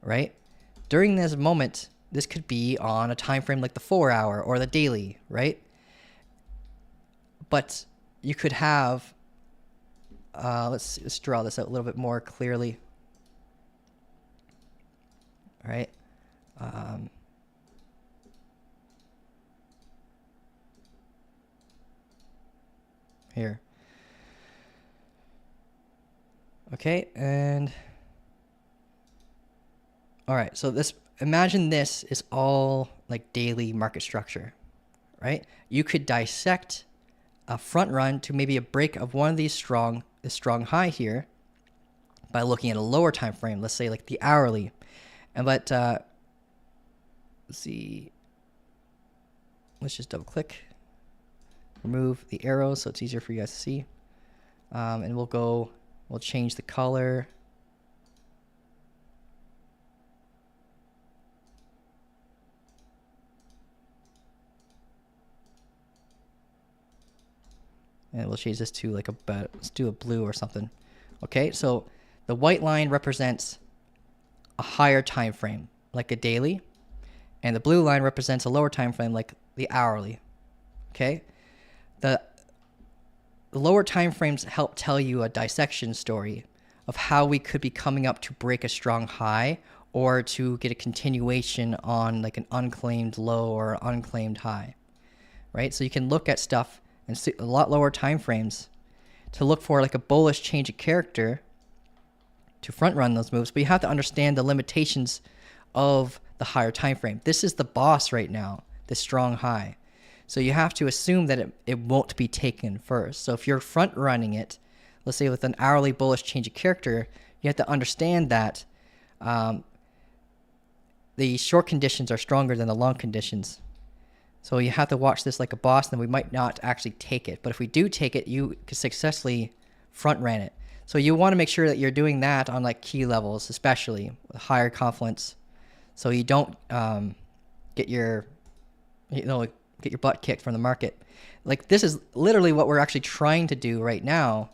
right? During this moment, this could be on a time frame like the 4-hour or the daily, right? But you could have, let's draw this out a little bit more clearly. All right. Here. Okay, and All right, so imagine this is all like daily market structure, right? You could dissect a front run to maybe a break of one of these strong high here by looking at a lower time frame, let's say like the hourly. And let's see, let's just double click, remove the arrows so it's easier for you guys to see. And we'll change the color. And we'll change this to like let's do a blue or something. Okay, so the white line represents a higher time frame, like a daily, and the blue line represents a lower time frame, like the hourly. Okay, the lower time frames help tell you a dissection story of how we could be coming up to break a strong high or to get a continuation on like an unclaimed low or unclaimed high, right? So you can look at stuff and see a lot lower time frames to look for like a bullish change of character to front run those moves, but you have to understand the limitations of the higher time frame. This is the boss right now, the strong high. So you have to assume that it won't be taken first. So if you're front running it, let's say with an hourly bullish change of character, you have to understand that the short conditions are stronger than the long conditions. So you have to watch this like a boss, and we might not actually take it. But if we do take it, you can successfully front ran it. So you want to make sure that you're doing that on like key levels, especially with higher confluence, so you don't get your butt kicked from the market. Like this is literally what we're actually trying to do right now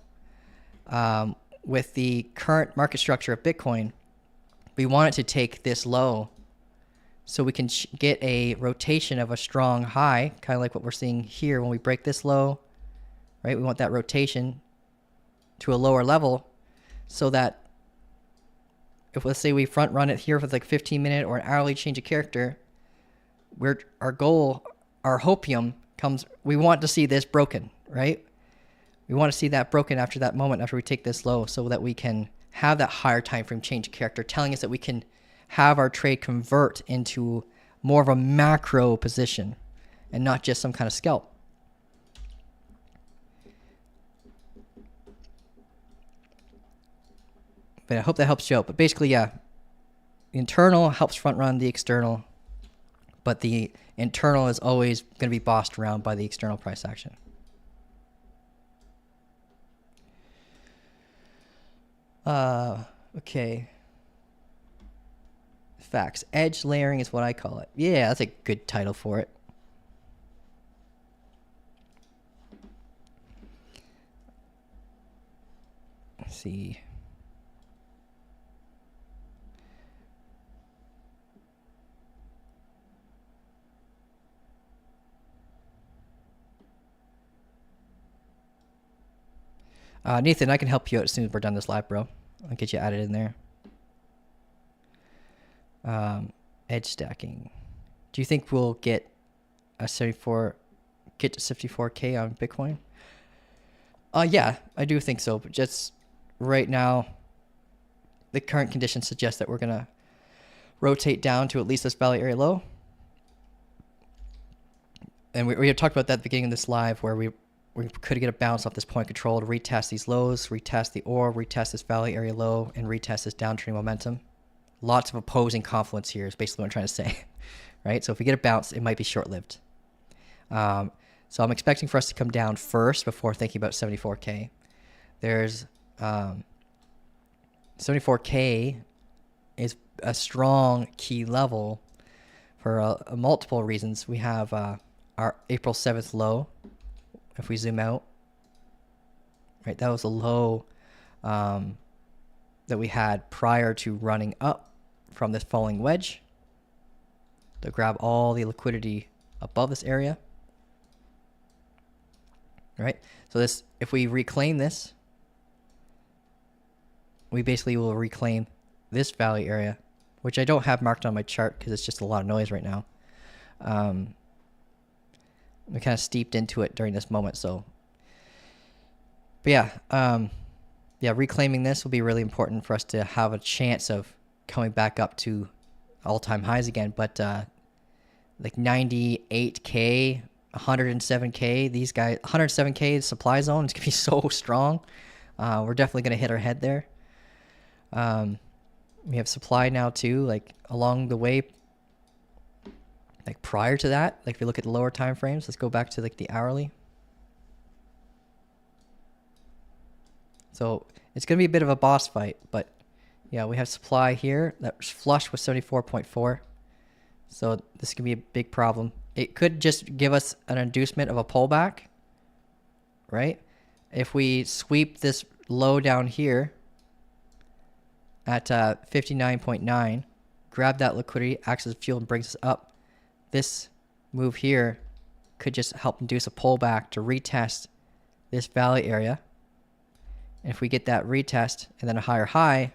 with the current market structure of Bitcoin. We want it to take this low so we can get a rotation of a strong high, kind of like what we're seeing here when we break this low, right? We want that rotation to a lower level so that if, let's say, we front run it here with like 15-minute or an hourly change of character, our goal, our hopium comes, we want to see this broken, right? We want to see that broken after that moment, after we take this low, so that we can have that higher time frame change of character, telling us that we can have our trade convert into more of a macro position and not just some kind of scalp. But I hope that helps you out. But basically, yeah, the internal helps front run the external, but the internal is always going to be bossed around by the external price action. Okay. Facts. Edge layering is what I call it. Yeah, that's a good title for it. Let's see. Nathan, I can help you out as soon as we're done this live, bro. I'll get you added in there. Edge stacking. Do you think we'll get to 54K on Bitcoin? Yeah, I do think so. But just right now, the current conditions suggest that we're gonna rotate down to at least this value area low. And we had talked about that at the beginning of this live, where we could get a bounce off this point control to retest these lows, retest the OR, retest this value area low, and retest this downtrend momentum. Lots of opposing confluence here is basically what I'm trying to say, right? So if we get a bounce, it might be short-lived. So I'm expecting for us to come down first before thinking about 74K. There's 74K is a strong key level for multiple reasons. We have our April 7th low. If we zoom out, right, that was a low that we had prior to running up from this falling wedge to grab all the liquidity above this area, right? So this, if we reclaim this, we basically will reclaim this value area, which I don't have marked on my chart because it's just a lot of noise right now. We kind of steeped into it during this moment, so. But yeah, reclaiming this will be really important for us to have a chance of coming back up to all-time highs again, but like 98K, 107K, these guys, 107K supply zone is going to be so strong. We're definitely going to hit our head there. We have supply now too, like along the way, like prior to that, like if you look at the lower time frames, let's go back to like the hourly. So it's going to be a bit of a boss fight, but yeah, we have supply here that's flush with 74.4. So this could be a big problem. It could just give us an inducement of a pullback, right? If we sweep this low down here at 59.9, grab that liquidity, acts as fuel and brings us up. This move here could just help induce a pullback to retest this valley area. And if we get that retest and then a higher high,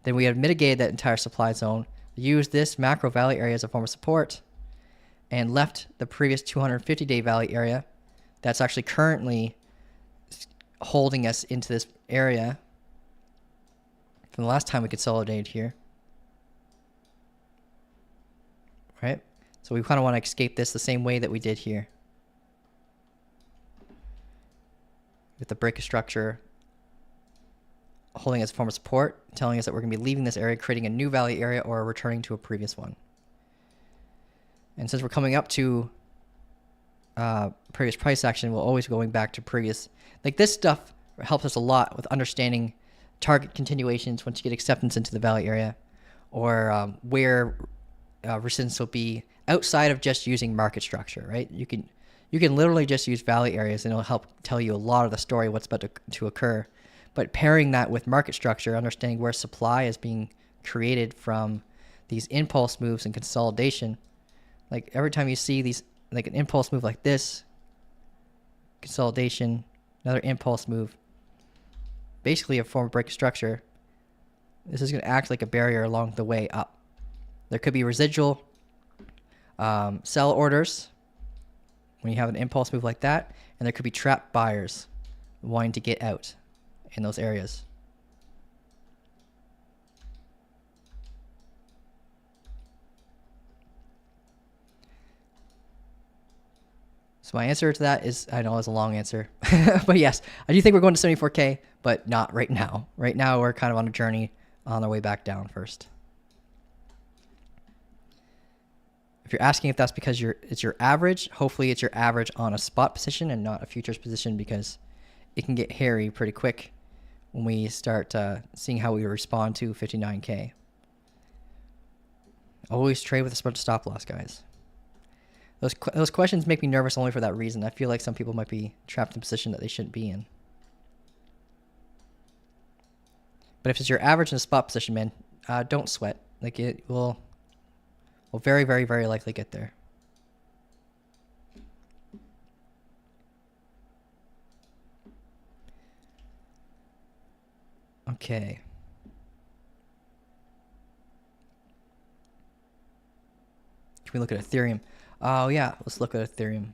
then we have mitigated that entire supply zone, used this macro valley area as a form of support, and left the previous 250-day valley area that's actually currently holding us into this area from the last time we consolidated here. Right? So we kind of want to escape this the same way that we did here. With the break of structure holding as a form of support, telling us that we're going to be leaving this area, creating a new valley area, or returning to a previous one. And since we're coming up to previous price action, we'll always be going back to previous. Like this stuff helps us a lot with understanding target continuations once you get acceptance into the valley area, or where resistance will be outside of just using market structure, right? You can literally just use valley areas and it'll help tell you a lot of the story, what's about to occur. But pairing that with market structure, understanding where supply is being created from these impulse moves and consolidation. Like every time you see these, like an impulse move like this, consolidation, another impulse move, basically a form of break of structure, this is going to act like a barrier along the way up. There could be residual sell orders when you have an impulse move like that, and there could be trapped buyers wanting to get out in those areas. So my answer to that is, I know it's a long answer, but yes, I do think we're going to 74K, but not right now. Right now, we're kind of on a journey on our way back down first. If you're asking if that's because it's your average, hopefully it's your average on a spot position and not a futures position, because it can get hairy pretty quick when we start seeing how we respond to 59K. Always trade with a smart stop loss, guys. Those questions make me nervous only for that reason. I feel like some people might be trapped in a position that they shouldn't be in. But if it's your average in a spot position, man, don't sweat. Like it will very, very, very likely get there. Okay. Can we look at Ethereum? Oh yeah, let's look at Ethereum.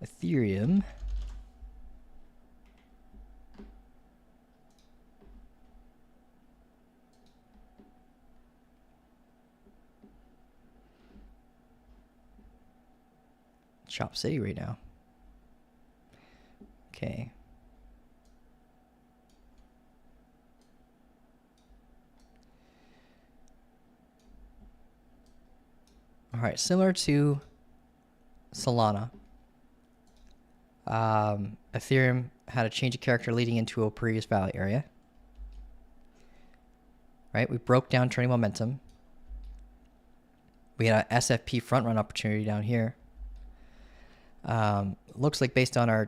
Ethereum. Chop City right now. Okay. All right, similar to Solana, Ethereum had a change of character leading into a previous valley area. Right, we broke down trending momentum. We had a SFP front run opportunity down here. Looks like based on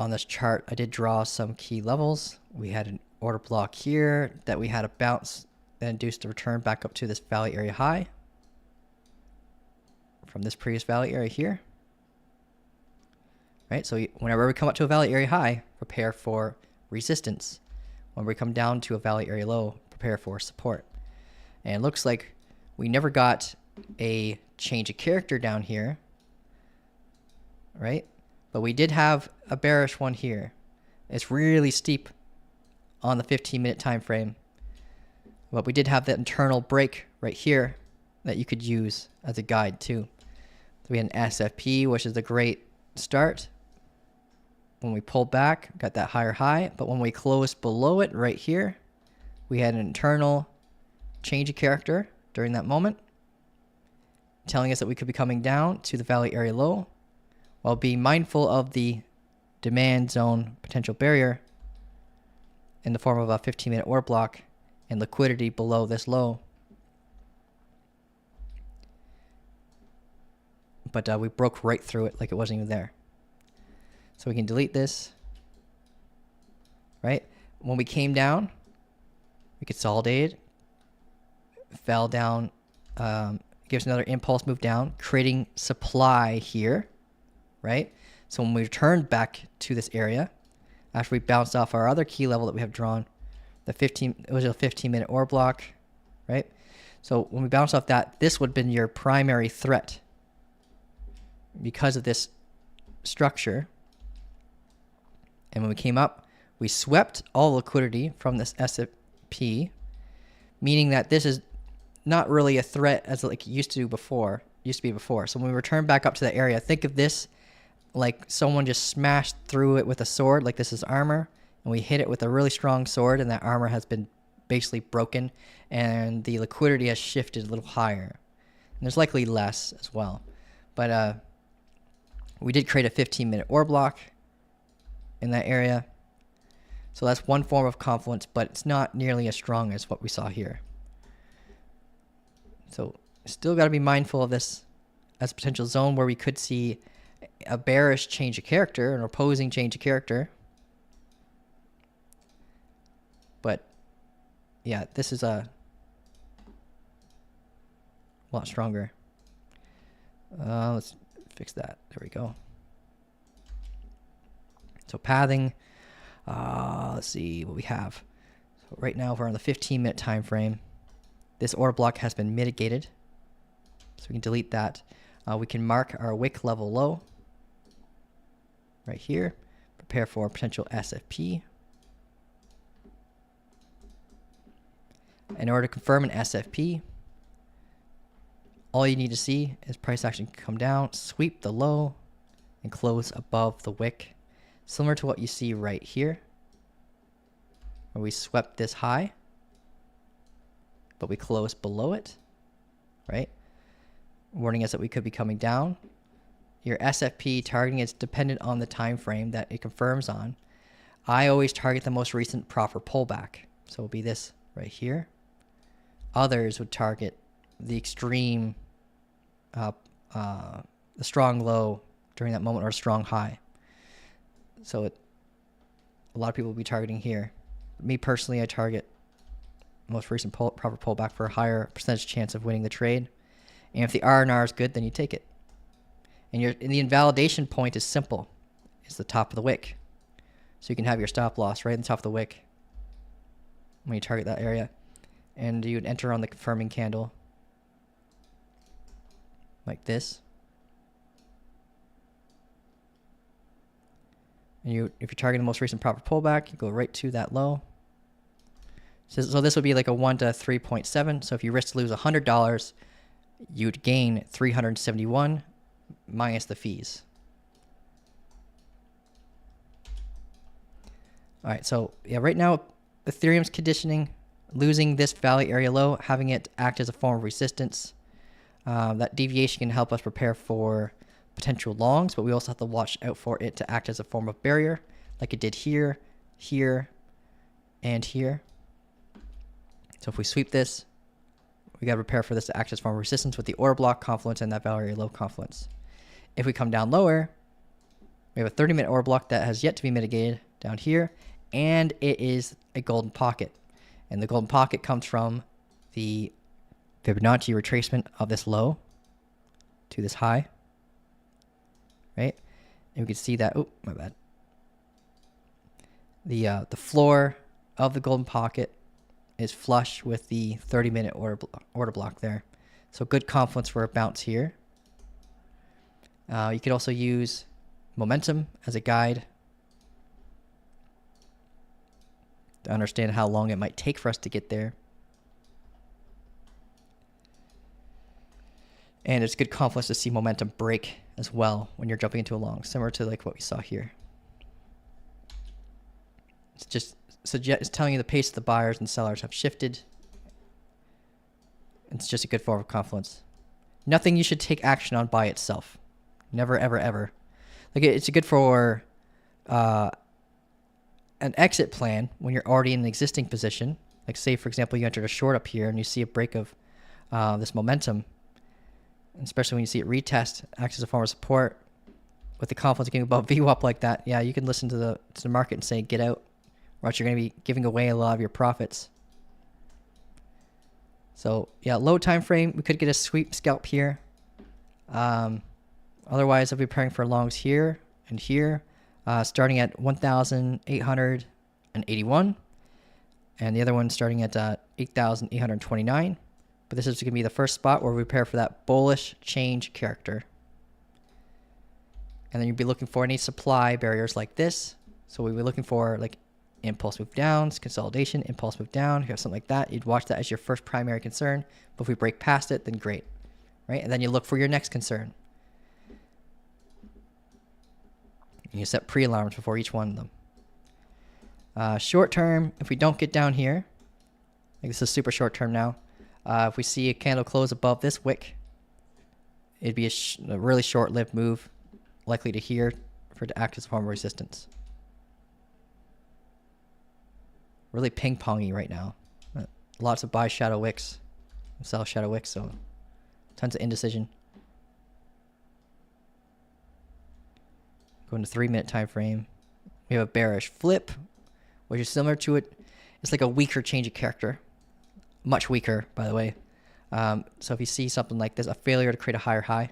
this chart, I did draw some key levels. We had an order block here that we had a bounce that induced a return back up to this valley area high from this previous valley area here. Right, so whenever we come up to a valley area high, prepare for resistance. When we come down to a valley area low, prepare for support. And it looks like we never got a change of character down here, right? But we did have a bearish one here. It's really steep on the 15-minute time frame. But we did have that internal break right here that you could use as a guide too. So we had an SFP, which is a great start. When we pulled back, got that higher high, but when we closed below it right here, we had an internal change of character during that moment, telling us that we could be coming down to the valley area low while being mindful of the demand zone potential barrier in the form of a 15-minute order block and liquidity below this low. But we broke right through it like it wasn't even there. So we can delete this, right? When we came down, we consolidated, fell down, gives another impulse move down, creating supply here, right? So when we returned back to this area, after we bounced off our other key level that we have drawn, it was a 15-minute order block, right? So when we bounced off that, this would have been your primary threat because of this structure. And when we came up, we swept all liquidity from this S&P, meaning that this is not really a threat as like it used to be before. So when we return back up to the area, think of this like someone just smashed through it with a sword, like this is armor, and we hit it with a really strong sword, and that armor has been basically broken, and the liquidity has shifted a little higher. And there's likely less as well. But we did create a 15-minute order block in that area. So that's one form of confluence, but it's not nearly as strong as what we saw here. So still got to be mindful of this as a potential zone where we could see a bearish change of character, an opposing change of character. But yeah, this is a lot stronger. Let's fix that. There we go. So pathing, let's see what we have. So right now we're on the 15-minute time frame. This order block has been mitigated, so we can delete that. We can mark our wick level low right here. Prepare for potential SFP. In order to confirm an SFP, all you need to see is price action come down, sweep the low, and close above the wick. Similar to what you see right here, where we swept this high, but we closed below it, right? Warning us that we could be coming down. Your SFP targeting is dependent on the time frame that it confirms on. I always target the most recent proper pullback. So it'll be this right here. Others would target the extreme, the strong low during that moment or a strong high. So a lot of people will be targeting here. Me personally, I target most recent proper pullback for a higher percentage chance of winning the trade. And if the R&R is good, then you take it. And the invalidation point is simple. It's the top of the wick. So you can have your stop loss right in the top of the wick when you target that area. And you would enter on the confirming candle like this. And if you're targeting the most recent proper pullback, you go right to that low. So this would be like a 1 to 3.7. So if you risk to lose $100, you'd gain 371 minus the fees. All right, so yeah, right now Ethereum's conditioning, losing this valley area low, having it act as a form of resistance. That deviation can help us prepare for potential longs, but we also have to watch out for it to act as a form of barrier, like it did here, here, and here. So if we sweep this, we got to prepare for this to act as a form of resistance with the order block confluence and that valley area low confluence. If we come down lower, we have a 30-minute order block that has yet to be mitigated down here, and it is a golden pocket. And the golden pocket comes from the Fibonacci retracement of this low to this high, right? And we can see that, oh, my bad. The floor of the golden pocket is flush with the 30-minute order block there. So good confluence for a bounce here. You could also use momentum as a guide to understand how long it might take for us to get there. And it's good confluence to see momentum break as well when you're jumping into a long, similar to like what we saw here. It's just it's telling you the pace of the buyers and sellers have shifted. It's just a good form of confluence. Nothing you should take action on by itself. Never, ever, ever. Like it's good for an exit plan when you're already in an existing position. Like say, for example, you entered a short up here and you see a break of this momentum, especially when you see it retest, acts as a form of support with the confluence getting above VWAP like that. Yeah, you can listen to the market and say, get out, or else you're going to be giving away a lot of your profits. So yeah, low time frame, we could get a sweep scalp here. Otherwise, I'll be preparing for longs here and here, starting at 1,881, and the other one starting at 8,829. But this is going to be the first spot where we prepare for that bullish change character. And then you'll be looking for any supply barriers like this. So we'll be looking for like impulse move down, consolidation, impulse move down. You have something like that. You'd watch that as your first primary concern. But if we break past it, then great, right? And then you look for your next concern. And you set pre-alarms before each one of them. Short term, if we don't get down here, like this is super short term now. If we see a candle close above this wick, it'd be a really short-lived move, likely to here for it to act as a form of resistance. Really ping-pongy right now. Lots of buy shadow wicks, sell shadow wicks, so tons of indecision. Going to 3-minute time frame. We have a bearish flip, which is similar to it. It's like a weaker change of character. Much weaker, by the way. So if you see something like this, a failure to create a higher high,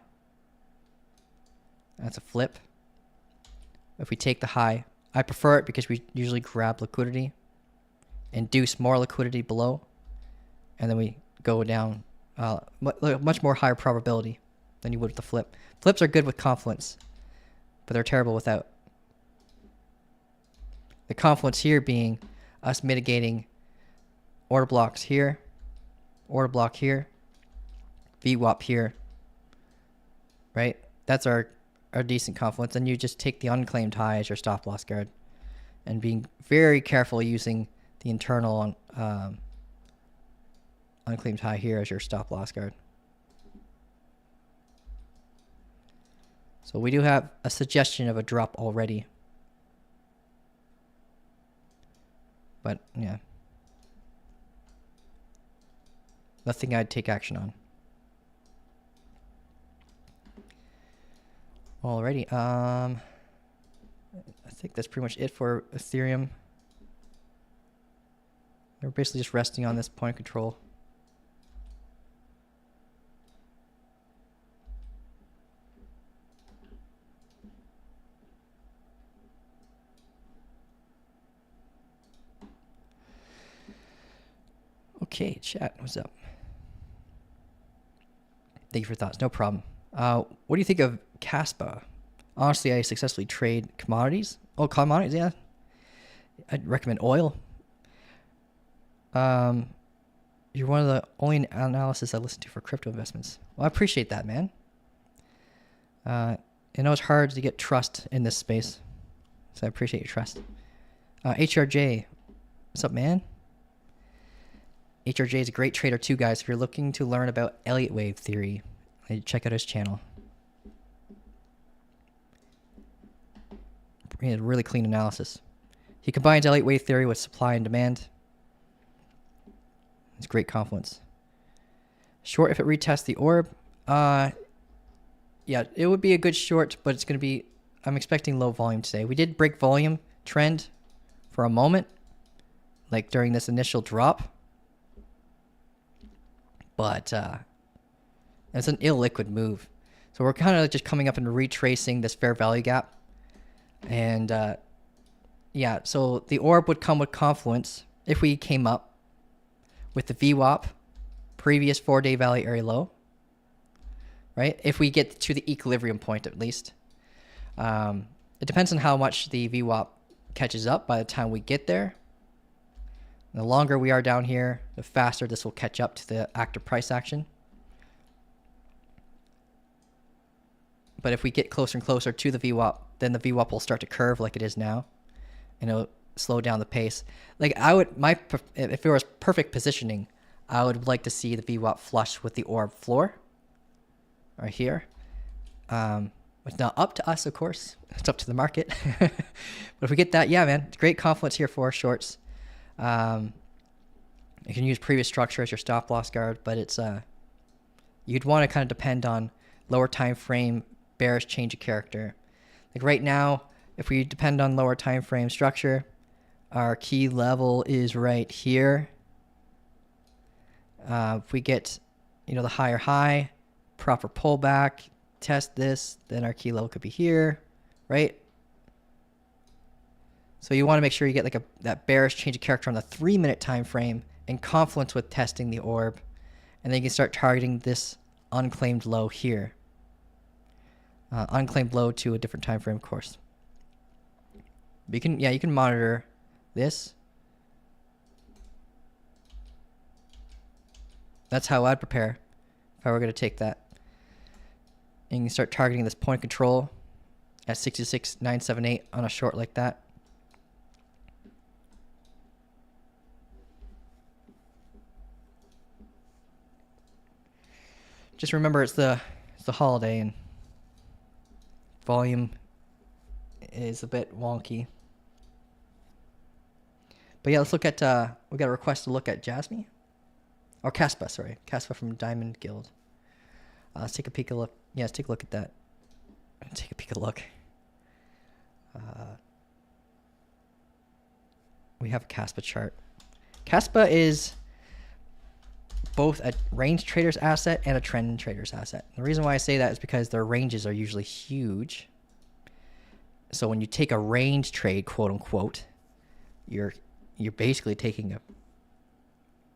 that's a flip. If we take the high, I prefer it because we usually grab liquidity, induce more liquidity below, and then we go down much more higher probability than you would with the flip. Flips are good with confluence, but they're terrible without. The confluence here being us mitigating order blocks here, order block here, VWAP here, right? That's our decent confluence. And you just take the unclaimed high as your stop loss guard, and being very careful using the internal unclaimed high here as your stop loss guard. So we do have a suggestion of a drop already. But yeah, nothing I'd take action on. Alrighty, I think that's pretty much it for Ethereum. We're basically just resting on this point of control. Okay, chat, what's up? Thank you for your thoughts. No problem. What do you think of Caspa? Honestly, I successfully trade commodities. Oh, commodities, yeah. I'd recommend oil. You're one of the only analysts I listen to for crypto investments. Well, I appreciate that, man. I know it's hard to get trust in this space, so I appreciate your trust. HRJ, what's up, man? HRJ is a great trader too, guys. If you're looking to learn about Elliott wave theory, check out his channel. He had really clean analysis. He combines Elliott wave theory with supply and demand. It's great confluence. Short if it retests the orb. Yeah, it would be a good short, but it's going to be, I'm expecting low volume today. We did break volume trend for a moment, like during this initial drop. But it's an illiquid move. So we're kind of just coming up and retracing this fair value gap. And yeah, so the orb would come with confluence if we came up with the VWAP, previous 4-day value area low, right? If we get to the equilibrium point at least. It depends on how much the VWAP catches up by the time we get there. The longer we are down here, the faster this will catch up to the active price action. But if we get closer and closer to the VWAP, then the VWAP will start to curve like it is now, and it'll slow down the pace. Like if it was perfect positioning, I would like to see the VWAP flush with the orb floor, right here. It's not up to us, of course. It's up to the market. But if we get that, yeah, man, it's great confluence here for shorts. You can use previous structure as your stop loss guard, but it's you'd want to kind of depend on lower time frame bearish change of character. Like right now, if we depend on lower time frame structure, our key level is right here. If we get, the higher high, proper pullback, test this, then our key level could be here, right? So you want to make sure you get like that bearish change of character on the 3-minute time frame in confluence with testing the orb, and then you can start targeting this unclaimed low here. Unclaimed low to a different time frame, of course. But you can monitor this. That's how I'd prepare if I were going to take that. And you can start targeting this point of control at 66,978 on a short like that. Just remember it's the holiday and volume is a bit wonky. But yeah, let's look at we got a request to look at Jasmine. Or Caspa, sorry. Caspa from Diamond Guild. Let's take a peek a look. Yeah, let's take a look at that. Take a peek a look. We have a Caspa chart. Caspa is both a range trader's asset and a trend trader's asset. The reason why I say that is because their ranges are usually huge. So when you take a range trade, quote unquote, you're basically taking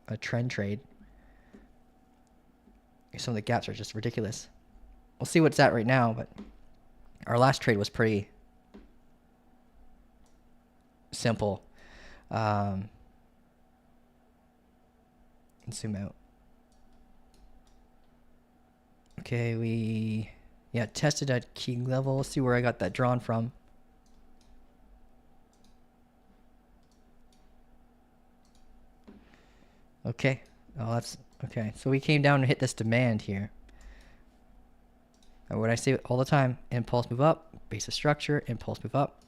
a trend trade. Some of the gaps are just ridiculous. We'll see what's at right now, but our last trade was pretty simple. Let's zoom out. Okay, we tested at key level. Let's see where I got that drawn from. Okay. Oh, that's okay. So we came down and hit this demand here. What I say all the time, impulse move up, base of structure, impulse move up,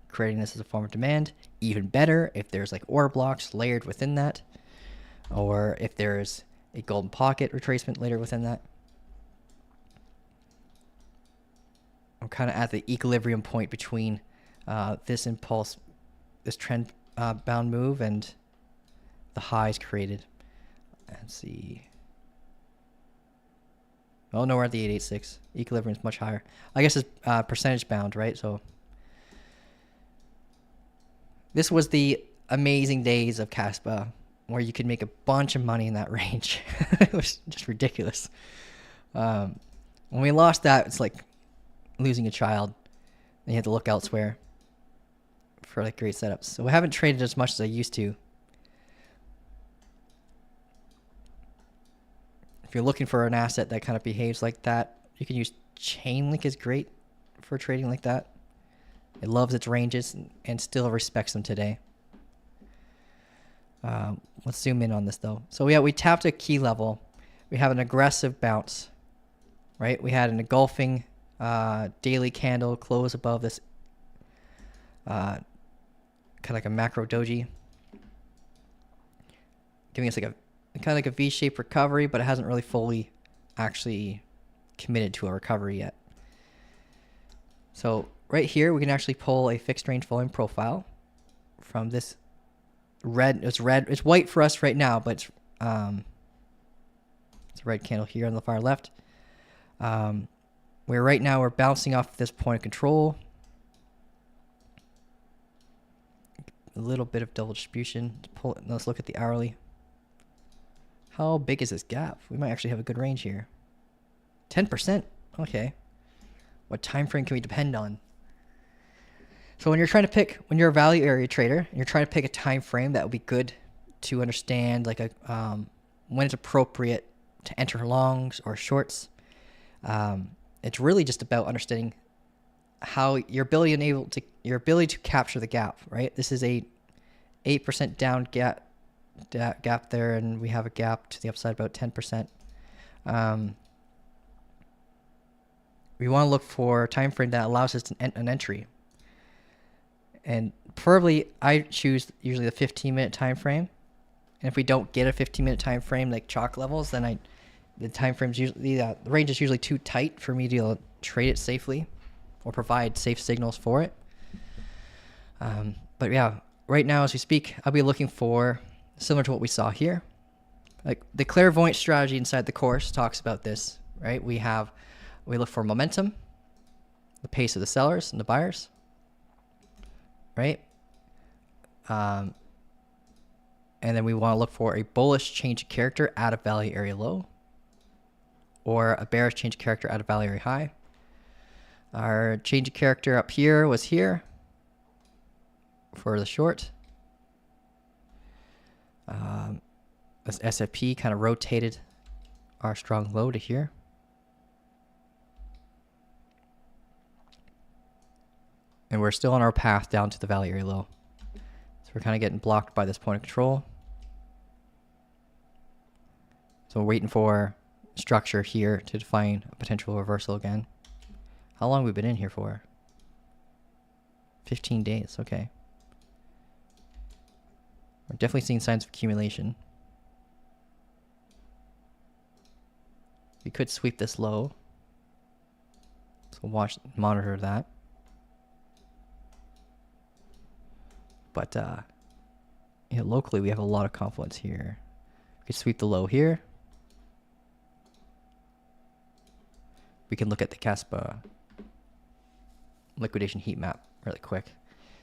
creating this as a form of demand. Even better if there's like order blocks layered within that, or if there's a golden pocket retracement later within that. I'm kind of at the equilibrium point between this impulse, this trend bound move, and the highs created. Let's see. Oh no, we're at the 886. Equilibrium is much higher. I guess it's percentage bound, right? So this was the amazing days of Caspa, where you could make a bunch of money in that range. It was just ridiculous. When we lost that, it's like losing a child, and you have to look elsewhere for like great setups. So I haven't traded as much as I used to. If you're looking for an asset that kind of behaves like that, you can use Chainlink is great for trading like that. It loves its ranges and still respects them today. Let's zoom in on this though. So we tapped a key level. We have an aggressive bounce, right? We had an engulfing daily candle close above this kind of like a macro doji, giving us like a kind of like a V-shaped recovery, but it hasn't really fully actually committed to a recovery yet. So right here, we can actually pull a fixed range volume profile from this red. It's red. It's white for us right now, but it's a red candle here on the far left. Where right now we're bouncing off this point of control. A little bit of double distribution. Let's look at the hourly. How big is this gap? We might actually have a good range here. 10%. Okay. What time frame can we depend on? So when you're a value area trader, and you're trying to pick a time frame that would be good to understand like when it's appropriate to enter longs or shorts, it's really just about understanding how your ability to capture the gap, right? This is a 8% down gap there, and we have a gap to the upside about 10%. We want to look for a time frame that allows us an entry, and preferably I choose usually the 15-minute time frame. And if we don't get a 15-minute time frame like chalk levels, then the time frame's usually the range is usually too tight for me to trade it safely or provide safe signals for it. But yeah, right now as we speak, I'll be looking for similar to what we saw here. Like the clairvoyant strategy inside the course talks about this, right? We look for momentum, the pace of the sellers and the buyers, right? And then we want to look for a bullish change of character at a value area low, or a bearish change of character at a value area high. Our change of character up here was here for the short. This SFP kind of rotated our strong low to here. And we're still on our path down to the value area low. So we're kind of getting blocked by this point of control. So we're waiting for structure here to define a potential reversal again. How long have we been in here for? 15 days, okay. We're definitely seeing signs of accumulation. We could sweep this low. So we'll monitor that. But locally we have a lot of confluence here. We could sweep the low here. We can look at the Caspa liquidation heat map really quick.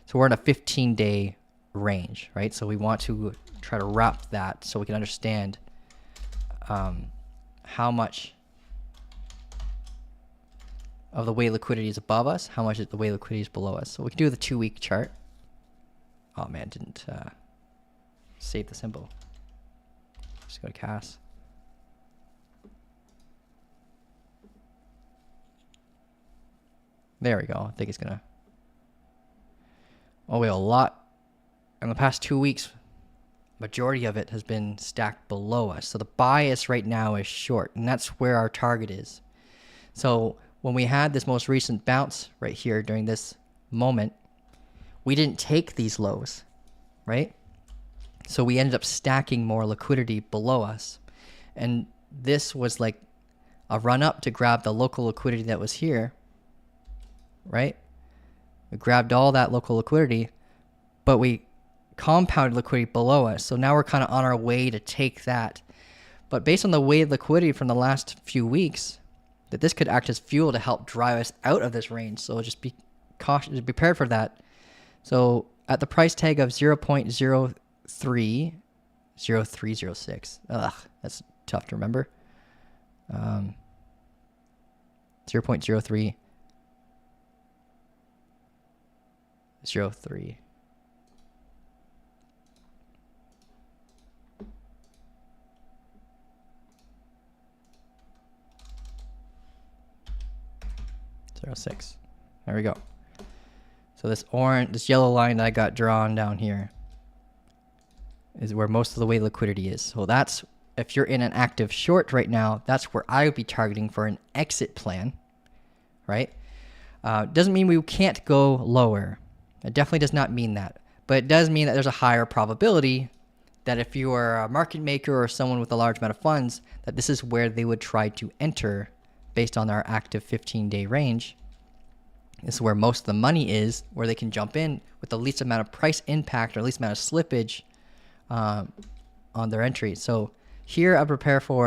So we're in a 15-day range, right? So we want to try to wrap that so we can understand how much of the way liquidity is above us, how much of the way liquidity is below us. So we can do the 2-week chart. Oh man, didn't save the symbol. Just go to CAS. There we go. I think it's gonna. Oh, we have a lot. In the past 2 weeks, majority of it has been stacked below us. So the bias right now is short, and that's where our target is. So when we had this most recent bounce right here during this moment, we didn't take these lows, right? So we ended up stacking more liquidity below us. And this was like a run up to grab the local liquidity that was here, right? We grabbed all that local liquidity, but we compounded liquidity below us. So now we're kind of on our way to take that. But based on the way of liquidity from the last few weeks, that this could act as fuel to help drive us out of this range. So just be cautious, be prepared for that. So at the price tag of 0.0306, that's tough to remember. 0.0303. 06. There we go. So this yellow line that I got drawn down here is where most of the way liquidity is. So that's, if you're in an active short right now, that's where I would be targeting for an exit plan, right? Doesn't mean we can't go lower. It definitely does not mean that. But it does mean that there's a higher probability that if you are a market maker or someone with a large amount of funds, that this is where they would try to enter based on our active 15-day range. This is where most of the money is, where they can jump in with the least amount of price impact or least amount of slippage on their entry. So here I prepare for